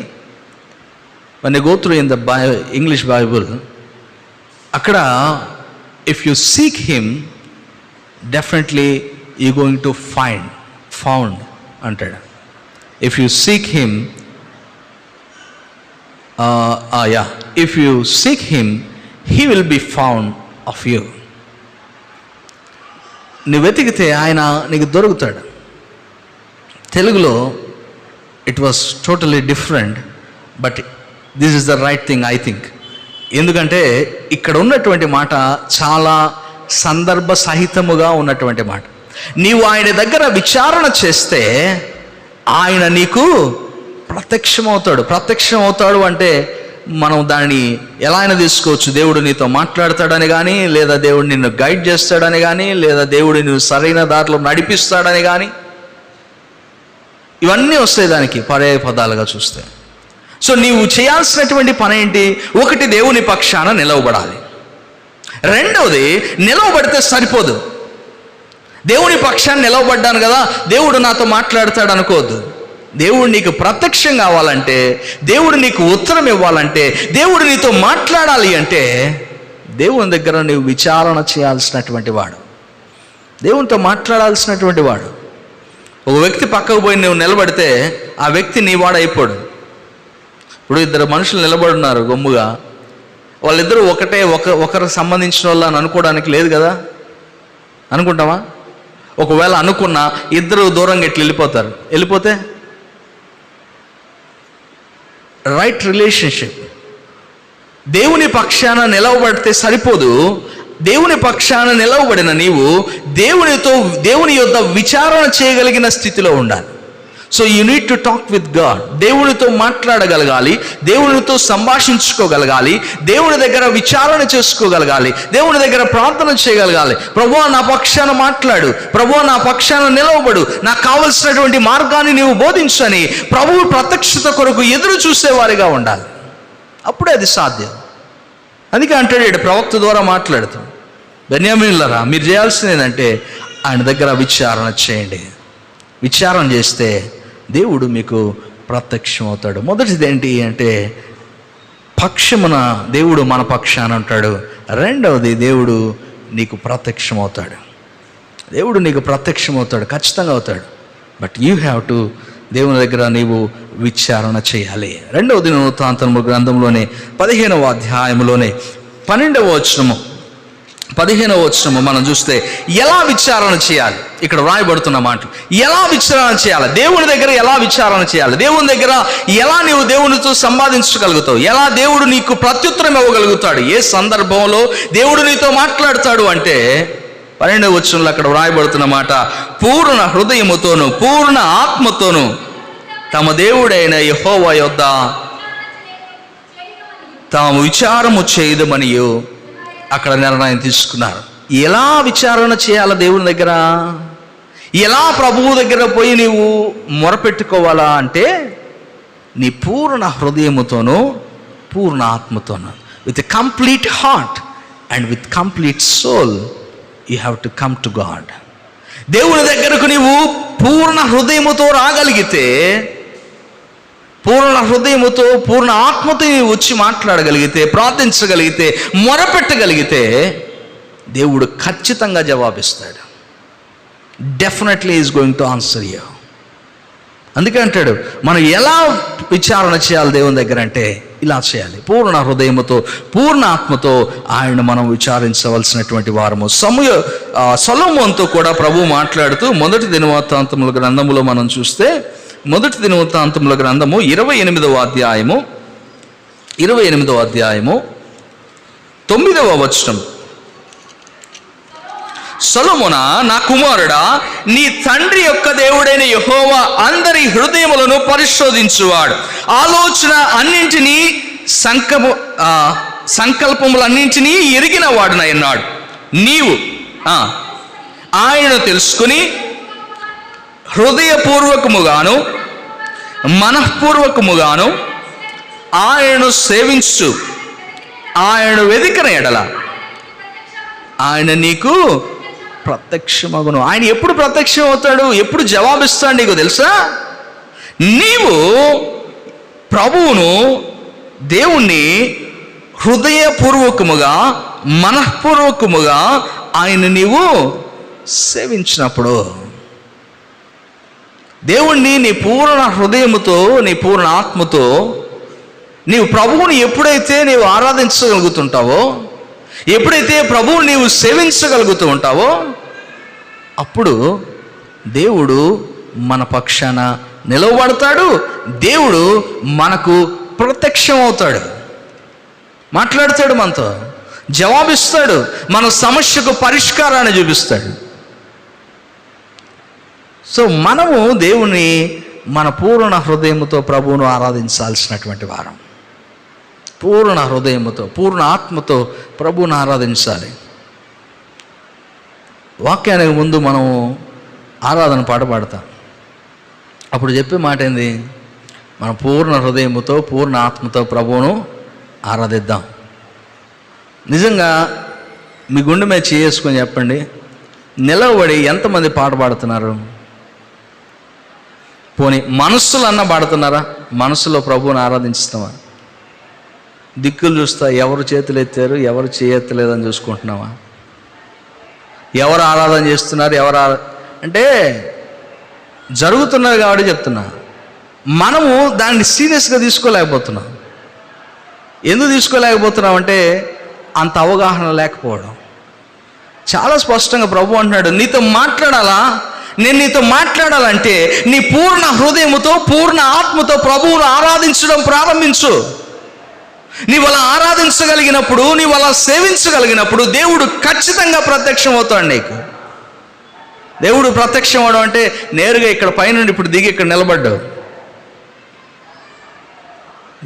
when you go through in the English Bible, అక్కడ if you seek him definitely you going to found అంటాడు. if you seek him if you seek him he will be found of you. నువ్వు వెతికితే ఆయన నీకు దొరుకుతాడు. తెలుగులో it was totally different, but this is the right thing I think. ఎందుకంటే ఇక్కడ ఉన్నటువంటి మాట చాలా సందర్భ సహితముగా ఉన్నటువంటి మాట. నీవు ఆయన దగ్గర విచారణ చేస్తే ఆయన నీకు ప్రత్యక్షమవుతాడు అంటే మనం దాన్ని ఎలా అయినా తీసుకోవచ్చు. దేవుడు నీతో మాట్లాడతాడని కానీ, లేదా దేవుడు నిన్ను గైడ్ చేస్తాడని కానీ, లేదా దేవుడు నిన్ను సరైన దారిలో నడిపిస్తాడని కానీ, ఇవన్నీ వస్తాయి దానికి పర్యాయ పదాలుగా చూస్తే. సో నీవు చేయాల్సినటువంటి పని ఏంటి? ఒకటి, దేవుని పక్షాన నిలవబడాలి. రెండవది, నిలవబడితే సరిపోదు. దేవుని పక్షాన్ని నిలవబడ్డాను కదా, దేవుడు నాతో మాట్లాడతాడు అనుకోవద్దు. దేవుడు నీకు ప్రత్యక్షం కావాలంటే, దేవుడు నీకు ఉత్తరం ఇవ్వాలంటే, దేవుడు నీతో మాట్లాడాలి అంటే దేవుని దగ్గర నీవు విచారణ చేయాల్సినటువంటి వాడు, దేవునితో మాట్లాడాల్సినటువంటి వాడు. ఒక వ్యక్తి పక్కకు పోయి నువ్వు నిలబడితే ఆ వ్యక్తి నీ వాడైపోడు. ఇప్పుడు 2 మనుషులు నిలబడున్నారు గమ్ముగా, వాళ్ళిద్దరూ ఒకరికి సంబంధించిన వాళ్ళు అని అనుకోవడానికి లేదు కదా. అనుకుంటావా? ఒకవేళ అనుకున్నా ఇద్దరు దూరంగా ఎట్లా వెళ్ళిపోతే రైట్ రిలేషన్షిప్. దేవుని పక్షాన నిలవబడితే సరిపోదు. దేవుని పక్షాన నిలవబడిన నీవు దేవుని యొద్ద విచారణ చేయగలిగిన స్థితిలో ఉండాలి. So you need to talk with God. దేవునితో మాట్లాడగలగాలి, దేవునితో సంభాషించుకోగలగాలి, దేవుని దగ్గర విచారణ చేసుకోగలగాలి, దేవుని దగ్గర ప్రార్థన చేయగలగాలి. ప్రభువా నా పక్షాన మాట్లాడు, ప్రభువా నా పక్షాన నిలవబడు, నాకు కావలసినటువంటి మార్గాన్ని నీవు బోధించని ప్రభువు ప్రత్యక్షత కొరకు ఎదురు చూసేవారిగా ఉండాలి. అప్పుడే అది సాధ్యం. అందుకే అంటాడు ప్రవక్త ద్వారా మాట్లాడుతూ, బెన్యామీనులారా మీరు చేయాల్సింది ఏంటంటే ఆయన దగ్గర విచారణ చేయండి. విచారణ చేస్తే దేవుడు మీకు ప్రత్యక్షం అవుతాడు. మొదటిది ఏంటి అంటే పక్షమున దేవుడు మన పక్షాన ఉంటాడు. రెండవది, దేవుడు నీకు ప్రత్యక్షం అవుతాడు. దేవుడు నీకు ప్రత్యక్షం అవుతాడు, ఖచ్చితంగా అవుతాడు. బట్ యూ హ్యావ్ టు దేవుని దగ్గర నీవు విచారణ చేయాలి. 2వ దినవృత్తాంతముల గ్రంథంలోనే 15వ అధ్యాయంలోనే 12వ వచనము 15వ వచనము మనం చూస్తే ఎలా విచారణ చేయాలి ఇక్కడ వ్రాయబడుతున్న మాటలు. ఎలా విచారణ చేయాలి, దేవుని దగ్గర ఎలా విచారణ చేయాలి, దేవుని దగ్గర ఎలా నీవు దేవునితో సంపాదించగలుగుతావు, ఎలా దేవుడు నీకు ప్రత్యుత్తరం ఇవ్వగలుగుతాడు, ఏ సందర్భంలో దేవుడు నీతో మాట్లాడతాడు అంటే 12వ వచనంలో అక్కడ వ్రాయబడుతున్న మాట, పూర్ణ హృదయముతోను పూర్ణ ఆత్మతోను తమ దేవుడైన యెహోవా యొద్ద తాము విచారము చేయదమనియు అక్కడ నిర్ణయం తీసుకున్నారు. ఎలా విచారణ చేయాలి దేవుని దగ్గర? ఎలా ప్రభువు దగ్గర పోయి నీవు మొరపెట్టుకోవాలా అంటే నీ పూర్ణ హృదయముతోనూ పూర్ణ ఆత్మతోనూ, with complete heart and with complete soul you have to come to God. దేవుని దగ్గరకు నీవు పూర్ణ హృదయముతో రాగలిగితే, పూర్ణ హృదయముతో పూర్ణ ఆత్మతో నీవు వచ్చి మాట్లాడగలిగితే, ప్రార్థించగలిగితే, మొరపెట్టగలిగితే దేవుడు ఖచ్చితంగా జవాబిస్తాడు. Definitely is going to answer you. అందుకే అంటాడు, మనం ఎలా విచారణ చేయాలి దేవుని దగ్గర అంటే ఇలా చేయాలి, పూర్ణ హృదయముతో పూర్ణ ఆత్మతో ఆయన మనం విచారించవలసినటువంటి వారము. సొలొమోనుతో కూడా ప్రభు మాట్లాడుతూ మొదటి దినవృత్తాంతముల గ్రంథములో మనం చూస్తే, మొదటి దినవృత్తాంతముల గ్రంథము 28వ అధ్యాయము 9వ వచనం, సొలొమోనా, నా కుమారుడా, నీ తండ్రి యొక్క దేవుడైన యెహోవా అందరి హృదయములను పరిశోధించువాడు, ఆలోచన అన్నింటినీ సంకల్పములన్నింటినీ ఎరిగిన వాడునయ్యున్నాడు. నీవు ఆయనను తెలుసుకుని హృదయపూర్వకముగాను మనఃపూర్వకముగాను ఆయనను సేవించు, ఆయనను వెదికిన ఎడల ఆయన నీకు ప్రత్యక్షమగును. ఆయన ఎప్పుడు ప్రత్యక్షం అవుతాడు, ఎప్పుడు జవాబిస్తాడు నీకు తెలుసా? నీవు ప్రభువును, దేవుణ్ణి హృదయపూర్వకముగా మనఃపూర్వకముగా ఆయన నీవు సేవించినప్పుడు, దేవుణ్ణి నీ పూర్ణ హృదయముతో నీ పూర్ణ ఆత్మతో నీవు ప్రభువుని ఎప్పుడైతే నీవు ఆరాధించగలుగుతుంటావో, ఎప్పుడైతే ప్రభువు నీవు సేవించగలుగుతూ ఉంటావో, అప్పుడు దేవుడు మన పక్షాన నిలవబడతాడు. దేవుడు మనకు ప్రత్యక్షం అవుతాడు, మాట్లాడతాడు, మనతో జవాబిస్తాడు, మన సమస్యకు పరిష్కారాన్ని చూపిస్తాడు. సో మనము దేవుని మన పూర్ణ హృదయముతో ప్రభువును ఆరాధించాల్సినటువంటి వారం. పూర్ణ హృదయముతో పూర్ణ ఆత్మతో ప్రభువును ఆరాధించాలి. వాక్యానికి ముందు మనము ఆరాధన పాట పాడతాం. అప్పుడు చెప్పే మాట ఏంది? మన పూర్ణ హృదయముతో పూర్ణ ఆత్మతో ప్రభువును ఆరాధిద్దాం. నిజంగా మీ గుండె మీద చేసుకొని చెప్పండి, నిలవబడి ఎంతమంది పాట పాడుతున్నారు? పోనీ మనస్సులు అన్న పాడుతున్నారా? మనసులో ప్రభువుని ఆరాధించుతామా? దిక్కులు చూస్తా, ఎవరు చేతులు ఎత్తారు, ఎవరు చేయెత్తలేదని చూసుకుంటున్నావా? ఎవరు ఆరాధన చేస్తున్నారు, అంటే జరుగుతున్నారు కాబట్టి చెప్తున్నా. మనము దాన్ని సీరియస్గా తీసుకోలేకపోతున్నాం. ఎందుకు తీసుకోలేకపోతున్నాం అంటే అంత అవగాహన లేకపోవడం. చాలా స్పష్టంగా ప్రభు అంటున్నాడు, నీతో మాట్లాడాలా, నేను నీతో మాట్లాడాలంటే నీ పూర్ణ హృదయముతో పూర్ణ ఆత్మతో ప్రభువును ఆరాధించడం ప్రారంభించు. నీవు అలా ఆరాధించగలిగినప్పుడు, నీవు అలా సేవించగలిగినప్పుడు దేవుడు ఖచ్చితంగా ప్రత్యక్షం అవుతాడు నీకు. దేవుడు ప్రత్యక్షం అవడం అంటే నేరుగా ఇక్కడ పైనుండి ఇప్పుడు దిగి ఇక్కడ నిలబడ్డావు.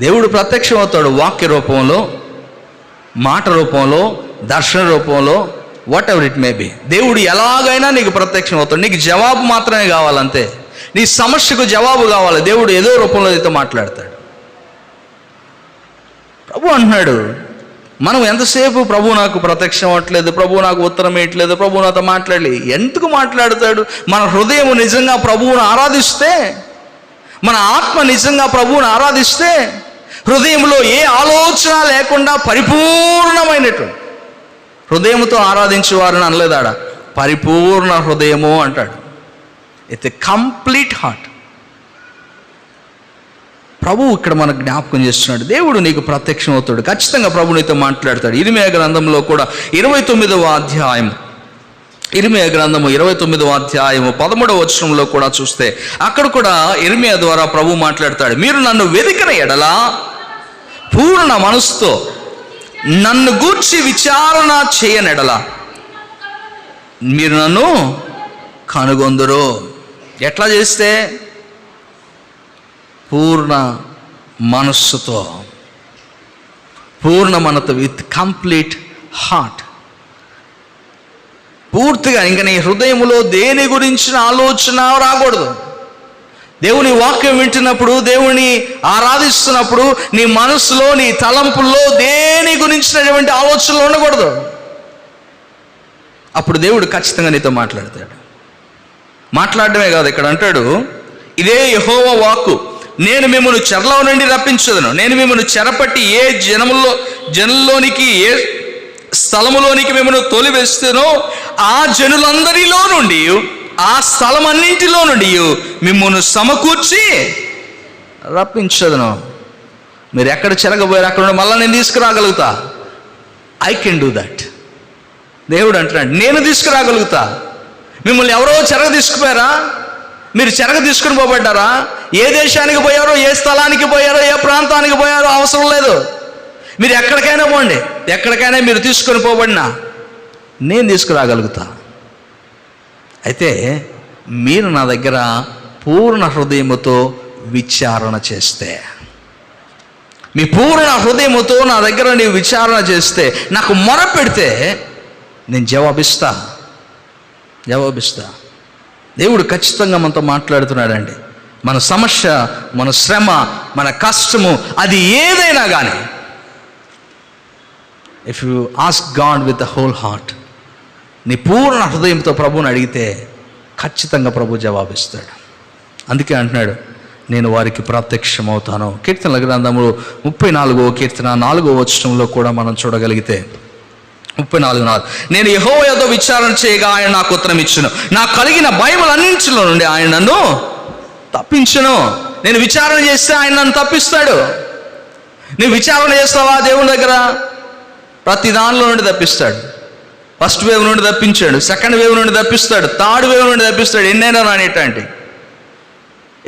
దేవుడు ప్రత్యక్షం అవుతాడు వాక్య రూపంలో, మాట రూపంలో, దర్శన రూపంలో, what ever it may be. దేవుడు ఎలాగైనా నీకు ప్రత్యక్షం అవుతాడు. నీకు జవాబు మాత్రమే కావాలంతే. నీ సమస్యకు జవాబు కావాలి, దేవుడు ఏదో రూపంలో నీతో మాట్లాడతాడు. ప్రభు అంటున్నాడు, మనం ఎంతసేపు ప్రభు నాకు ప్రత్యక్షం అవ్వట్లేదు, ప్రభు నాకు ఉత్తరం వేయట్లేదు, ప్రభు నాతో మాట్లాడలేదు. ఎందుకు మాట్లాడతాడు? మన హృదయం నిజంగా ప్రభువును ఆరాధిస్తే, మన ఆత్మ నిజంగా ప్రభువును ఆరాధిస్తే, హృదయంలో ఏ ఆలోచన లేకుండా పరిపూర్ణమైనటువంటి హృదయంతో ఆరాధించేవారని అనలేదాడ, పరిపూర్ణ హృదయము అంటాడు. It's a complete heart. ప్రభువు ఇక్కడ మనకు జ్ఞాపకం చేస్తున్నాడు, దేవుడు నీకు ప్రత్యక్షం అవుతాడు, ఖచ్చితంగా ప్రభు నీతో మాట్లాడతాడు. ఇర్మీయా గ్రంథంలో కూడా 29వ అధ్యాయం, ఇర్మీయా గ్రంథము 29వ అధ్యాయము 13వ వచనంలో కూడా చూస్తే అక్కడ కూడా ఇర్మీయా ద్వారా ప్రభు మాట్లాడతాడు. మీరు నన్ను వెదికిన ఎడల పూర్ణ మనసుతో నన్ను గూర్చి విచారణ చేయనెడల మీరు నన్ను కనుగొందురు. ఎట్లా చేస్తే? పూర్ణ మనస్సుతో, పూర్ణ మనతో, విత్ కంప్లీట్ హార్ట్. పూర్తిగా ఇంక నీ హృదయంలో దేని గురించిన ఆలోచన రాకూడదు. దేవుని వాక్యం వింటున్నప్పుడు, దేవుని ఆరాధిస్తున్నప్పుడు నీ మనసులో, నీ తలంపుల్లో దేని గురించినటువంటి ఆలోచనలు ఉండకూడదు. అప్పుడు దేవుడు ఖచ్చితంగా నీతో మాట్లాడతాడు. మాట్లాడటమే కాదు, ఇక్కడ అంటాడు, ఇదే యెహోవా వాక్కు, నేను మిమ్మల్ని చెరలో నుండి రప్పించదును, నేను మిమ్మల్ని చెరపట్టి ఏ జనుల్లోనికి, ఏ స్థలములోనికి మిమ్మల్ని తోలివేస్తానో ఆ జనులందరిలో నుండి, ఆ స్థలమన్నింటిలో నుండి మిమ్మల్ని సమకూర్చి రప్పించదును. మీరు ఎక్కడ చెరగబోయారు అక్కడ నుండి మళ్ళీ నేను తీసుకురాగలుగుతా. I can do that. దేవుడు అంటున్నాడు, నేను తీసుకురాగలుగుతా. మిమ్మల్ని ఎవరో చెరగ తీసుకుపోయారా? మీరు చెరగ తీసుకుని పోబడ్డారా? ఏ దేశానికి పోయారో, ఏ స్థలానికి పోయారో, ఏ ప్రాంతానికి పోయారో అవసరం లేదు. మీరు ఎక్కడికైనా పోండి, ఎక్కడికైనా మీరు తీసుకొని పోబడినా నేను తీసుకురాగలుగుతా. అయితే మీరు నా దగ్గర పూర్ణ హృదయముతో విచారణ చేస్తే, మీ పూర్ణ హృదయముతో నా దగ్గర నీవు విచారణ చేస్తే, నాకు మొర పెడితే నేను జవాబిస్తా. దేవుడు ఖచ్చితంగా మనతో మాట్లాడుతున్నాడండి. మన సమస్య, మన శ్రమ, మన కష్టము, అది ఏదైనా కానీ, if you ask God with the whole heart, నీ పూర్ణ హృదయంతో ప్రభువుని అడిగితే ఖచ్చితంగా ప్రభు జవాబిస్తాడు. అందుకే అంటున్నాడు, నేను వారికి ప్రత్యక్షమవుతాను. కీర్తనల గ్రంథములు 34వ కీర్తన 4వ వచనంలో కూడా మనం చూడగలిగితే 34:4, నేను యెహోవా యొద్ద విచారణ చేయగా ఆయన నాకు ఉత్తరం ఇచ్చును, నాకు కలిగిన భయములన్నింటిలో నుండి ఆయన నన్ను తప్పించును. నేను విచారణ చేస్తే ఆయన నన్ను తప్పిస్తాడు. నువ్వు విచారణ చేస్తావా దేవుని దగ్గర? ప్రతి దానిలో నుండి తప్పిస్తాడు. ఫస్ట్ వేవ్ నుండి తప్పించాడు, సెకండ్ వేవ్ నుండి తప్పిస్తాడు, థర్డ్ వేవ్ నుండి తప్పిస్తాడు. ఎన్నైనా రానిటండి,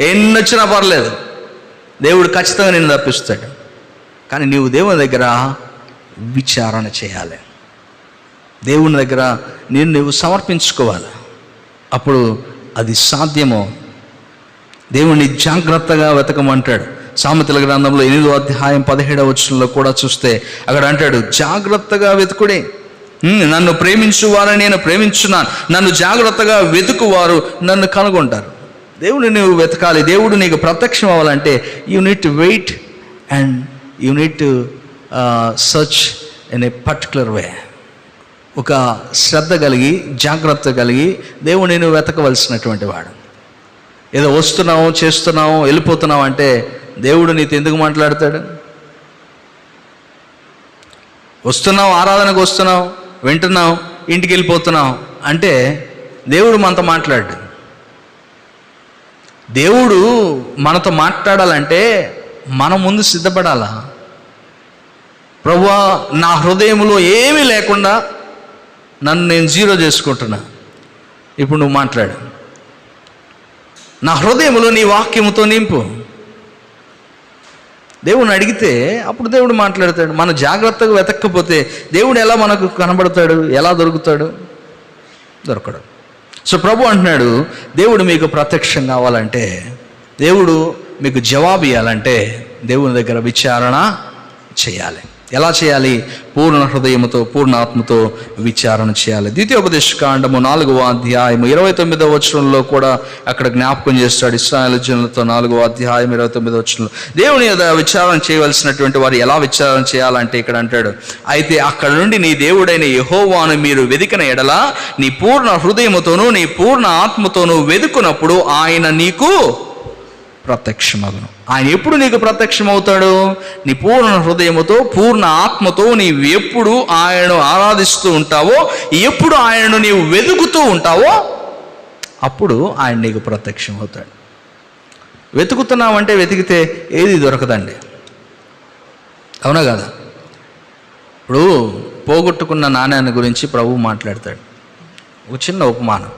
ఎన్ని వచ్చినా పర్లేదు, దేవుడు ఖచ్చితంగా నిన్ను తప్పిస్తాడు. కానీ నీవు దేవుని దగ్గర విచారణ చేయాలి. దేవుని దగ్గర నువ్వు సమర్పించుకోవాలి. అప్పుడు అది సాధ్యమో. దేవుణ్ణి జాగ్రత్తగా వెతకమంటాడు. సామెతల గ్రంథంలో 8వ అధ్యాయం 17వ వచనంలో కూడా చూస్తే అక్కడ అంటాడు, జాగ్రత్తగా వెతుకుడే, నన్ను ప్రేమించువారని నేను ప్రేమించున్నాను, నన్ను జాగ్రత్తగా వెతుకువారు నన్ను కనుగొంటారు. దేవుడిని నువ్వు వెతకాలి. దేవుడు నీకు ప్రత్యక్షం అవ్వాలంటే you need to wait and you need to search in a particular way. ఒక శ్రద్ధ కలిగి, జాగ్రత్త కలిగి దేవుడిని నువ్వు వెతకవలసినటువంటి వాడు. ఏదో వస్తున్నావు, చేస్తున్నావు, వెళ్ళిపోతున్నావు అంటే దేవుడు నీతో ఎందుకు మాట్లాడతాడు? వస్తున్నావు, ఆరాధనకు వస్తున్నావు, వింటున్నావు, ఇంటికి వెళ్ళిపోతున్నావు అంటే దేవుడు మనతో మాట్లాడు. దేవుడు మనతో మాట్లాడాలంటే మనం ముందు సిద్ధపడాలా. ప్రభువా, నా హృదయంలో ఏమీ లేకుండా నన్ను నేను జీరో చేసుకుంటున్నా, ఇప్పుడు నువ్వు మాట్లాడు. నా హృదయంలో నీ వాక్యముతో నింపు. దేవుని అడిగితే అప్పుడు దేవుడు మాట్లాడతాడు. మనం జాగ్రత్తగా వెతక్కపోతే దేవుడు ఎలా మనకు కనబడతాడు? ఎలా దొరుకుతాడు? దొరకడు. సో ప్రభు అంటున్నాడు, దేవుడు మీకు ప్రత్యక్షం కావాలంటే, దేవుడు మీకు జవాబు ఇవ్వాలంటే దేవుని దగ్గర విచారణ చేయాలి. ఎలా చేయాలి? పూర్ణ హృదయముతో, పూర్ణ ఆత్మతో విచారణ చేయాలి. ద్వితీయోపదేశకాండము 4వ అధ్యాయం 29వ వచనంలో కూడా అక్కడ జ్ఞాపకం చేస్తాడు. ఇశ్రాయేలు జనులతో 4వ అధ్యాయం 29వ వచనంలో దేవుని విచారణ చేయవలసినటువంటి వారు ఎలా విచారణ చేయాలంటే ఇక్కడ అంటాడు, అయితే అక్కడ నుండి నీ దేవుడైన యెహోవాను మీరు వెదికిన ఎడల నీ పూర్ణ హృదయముతోనూ నీ పూర్ణ ఆత్మతోనూ వెదుకున్నప్పుడు ఆయన నీకు ప్రత్యక్షమగును. ఆయన ఎప్పుడు నీకు ప్రత్యక్షమవుతాడు? నీ పూర్ణ హృదయముతో, పూర్ణ ఆత్మతో నీవు ఎప్పుడు ఆయనను ఆరాధిస్తూ ఉంటావో, ఎప్పుడు ఆయనను నీవు వెతుకుతూ ఉంటావో అప్పుడు ఆయన నీకు ప్రత్యక్షమవుతాడు. వెతుకుతున్నావంటే వెతికితే ఏది దొరకదండి, అవునా కదా? ఇప్పుడు పోగొట్టుకున్న నాణ్యాన్ని గురించి ప్రభువు మాట్లాడతాడు. ఒక చిన్న ఉపమానం.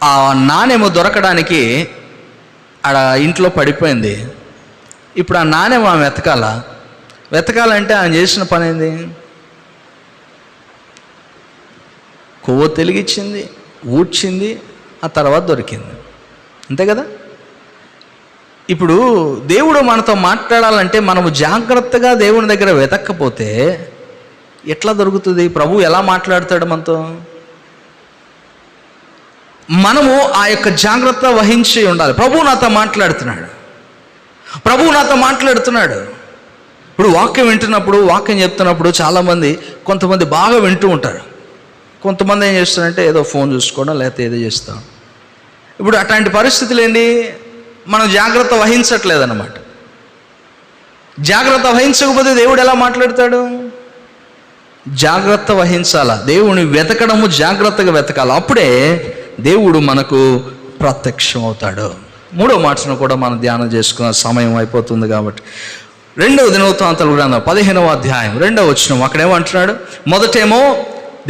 ఆ నాణ్యము దొరకడానికి ఆడ ఇంట్లో పడిపోయింది. ఇప్పుడు ఆ నాణ్యం ఆమె వెతకాలంటే ఆయన చేసిన పని ఏంది? కొవ్వు వెలిగించింది, ఊడ్చింది, ఆ తర్వాత దొరికింది. అంతే కదా? ఇప్పుడు దేవుడు మనతో మాట్లాడాలంటే మనము జాగ్రత్తగా దేవుని దగ్గర వెతక్కపోతే ఎట్లా దొరుకుతుంది? ప్రభు ఎలా మాట్లాడతాడు మనతో? మనము ఆ యొక్క జాగ్రత్త వహించి ఉండాలి. ప్రభువు నాతో మాట్లాడుతున్నాడు, ప్రభువు నాతో మాట్లాడుతున్నాడు. ఇప్పుడు వాక్యం వింటున్నప్పుడు, వాక్యం చెప్తున్నప్పుడు చాలామంది, కొంతమంది బాగా వింటూ ఉంటారు, కొంతమంది ఏం చేస్తారంటే ఏదో ఫోన్ చూసుకోవడం లేకపోతే ఏదో చేస్తాం. ఇప్పుడు అట్లాంటి పరిస్థితులు ఏంటి? మనం జాగ్రత్త వహించట్లేదన్నమాట. జాగ్రత్త వహించకపోతే దేవుడు ఎలా మాట్లాడతాడు? జాగ్రత్త వహించాలా, దేవుని వెతకడము జాగ్రత్తగా వెతకాలి, అప్పుడే దేవుడు మనకు ప్రత్యక్షం అవుతాడు. మూడో మాటను కూడా మనం ధ్యానం చేసుకున్న సమయం అయిపోతుంది కాబట్టి 2వ దినవృత్తాంతాల గ్రంథం 15వ అధ్యాయం 2వ వచనం అక్కడేమంటున్నాడు? మొదటేమో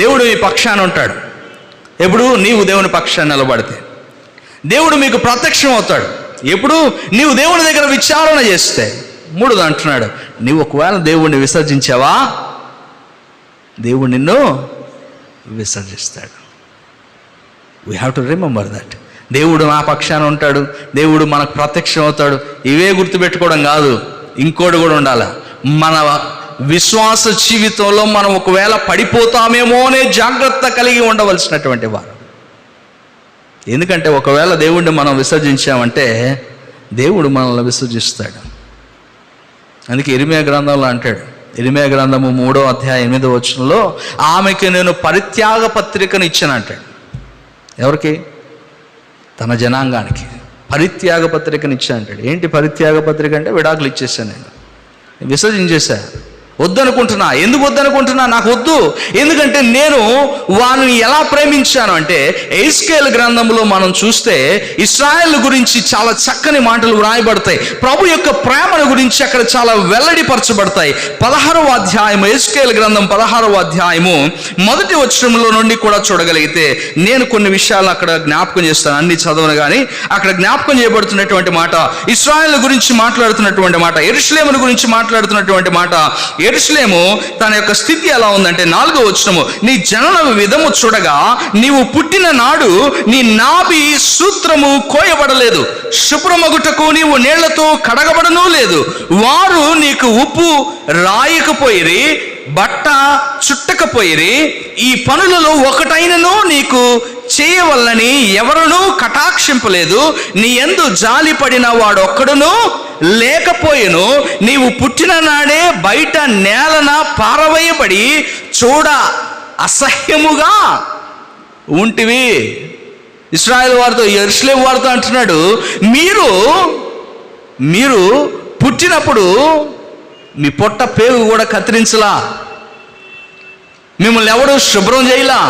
దేవుడు మీ పక్షాన ఉంటాడు. ఎప్పుడు? నీవు దేవుని పక్షాన్ని నిలబడితే దేవుడు మీకు ప్రత్యక్షం అవుతాడు. ఎప్పుడు? నీవు దేవుని దగ్గర విచారణ చేస్తే. 3వ అంటున్నాడు, నీవు ఒకవేళ దేవుణ్ణి విసర్జించావా, దేవుడు నిన్ను విసర్జిస్తాడు. We have to remember that. దేవుడు నా పక్షాన ఉంటాడు, దేవుడు మనకు ప్రత్యక్షం అవుతాడు. ఇవే గుర్తుపెట్టుకోవడం కాదు, ఇంకోటి కూడా ఉండాలి. మన విశ్వాస జీవితంలో మనం ఒకవేళ పడిపోతామేమో అనే జాగ్రత్త కలిగి ఉండవలసినటువంటి వారు. ఎందుకంటే ఒకవేళ దేవుడిని మనం విసర్జించామంటే దేవుడు మనల్ని విసర్జిస్తాడు. అందుకే ఇర్మియా గ్రంథంలో అంటాడు, ఇర్మియా గ్రంథము 3వ అధ్యాయం 8వ వచనంలో, ఆమెకి నేను పరిత్యాగ పత్రికను ఇచ్చాను అంటాడు. ఎవరికి? తన జనాంగానికి పరిత్యాగ పత్రికను ఇచ్చాను అంటాడు. ఏంటి పరిత్యాగ పత్రిక అంటే? విడాకులు ఇచ్చేసాను, నేను విసర్జించేశా, వద్దనుకుంటున్నా. ఎందుకు వద్దనుకుంటున్నా? నాకు వద్దు. ఎందుకంటే నేను వారిని ఎలా ప్రేమించాను అంటే, ఎహెజ్కేలు గ్రంథంలో మనం చూస్తే ఇశ్రాయేలు గురించి చాలా చక్కని మాటలు వ్రాయబడతాయి. ప్రభు యొక్క ప్రేమను గురించి అక్కడ చాలా వెల్లడిపరచబడతాయి. 16వ అధ్యాయం, ఎహెజ్కేలు గ్రంథం 16వ అధ్యాయము 1వ వచనంలో నుండి కూడా చూడగలిగితే, నేను కొన్ని విషయాలు అక్కడ జ్ఞాపకం చేస్తాను, అన్ని చదవను కానీ అక్కడ జ్ఞాపకం చేయబడుతున్నటువంటి మాట, ఇశ్రాయేలు గురించి మాట్లాడుతున్నటువంటి మాట, యెరూషలేమును గురించి మాట్లాడుతున్నటువంటి మాట. యెరూషలేము తన యొక్క స్థితి ఎలా ఉందంటే 4వ వచనము, నీ జనన విధము చూడగా నీవు పుట్టిన నాడు నీ నాభి సూత్రము కోయబడలేదు, శుభ్రమగుటకు నీవు నీళ్లతో కడగబడనూ లేదు, వారు నీకు ఉప్పు రాయకపోయిరి, బట్ట చుట్టకపోయిరి, ఈ పనులలో ఒకటైనను నీకు చేయవల్లని ఎవరునూ కటాక్షింపలేదు, నీ యందు జాలి పడిన వాడొక్కడును లేకపోయెను, నీవు పుట్టిన నాడే బయట నేలన పారవేయబడి చూడ అసహ్యముగా ఉంటివి. ఇశ్రాయేలు వారితో, యెరూషలేము వారితో అంటున్నాడు, మీరు పుట్టినప్పుడు మీ పొట్ట పేగు కూడా కత్తిరించలా, మిమ్మల్ని ఎవడు శుభ్రం చేయలా,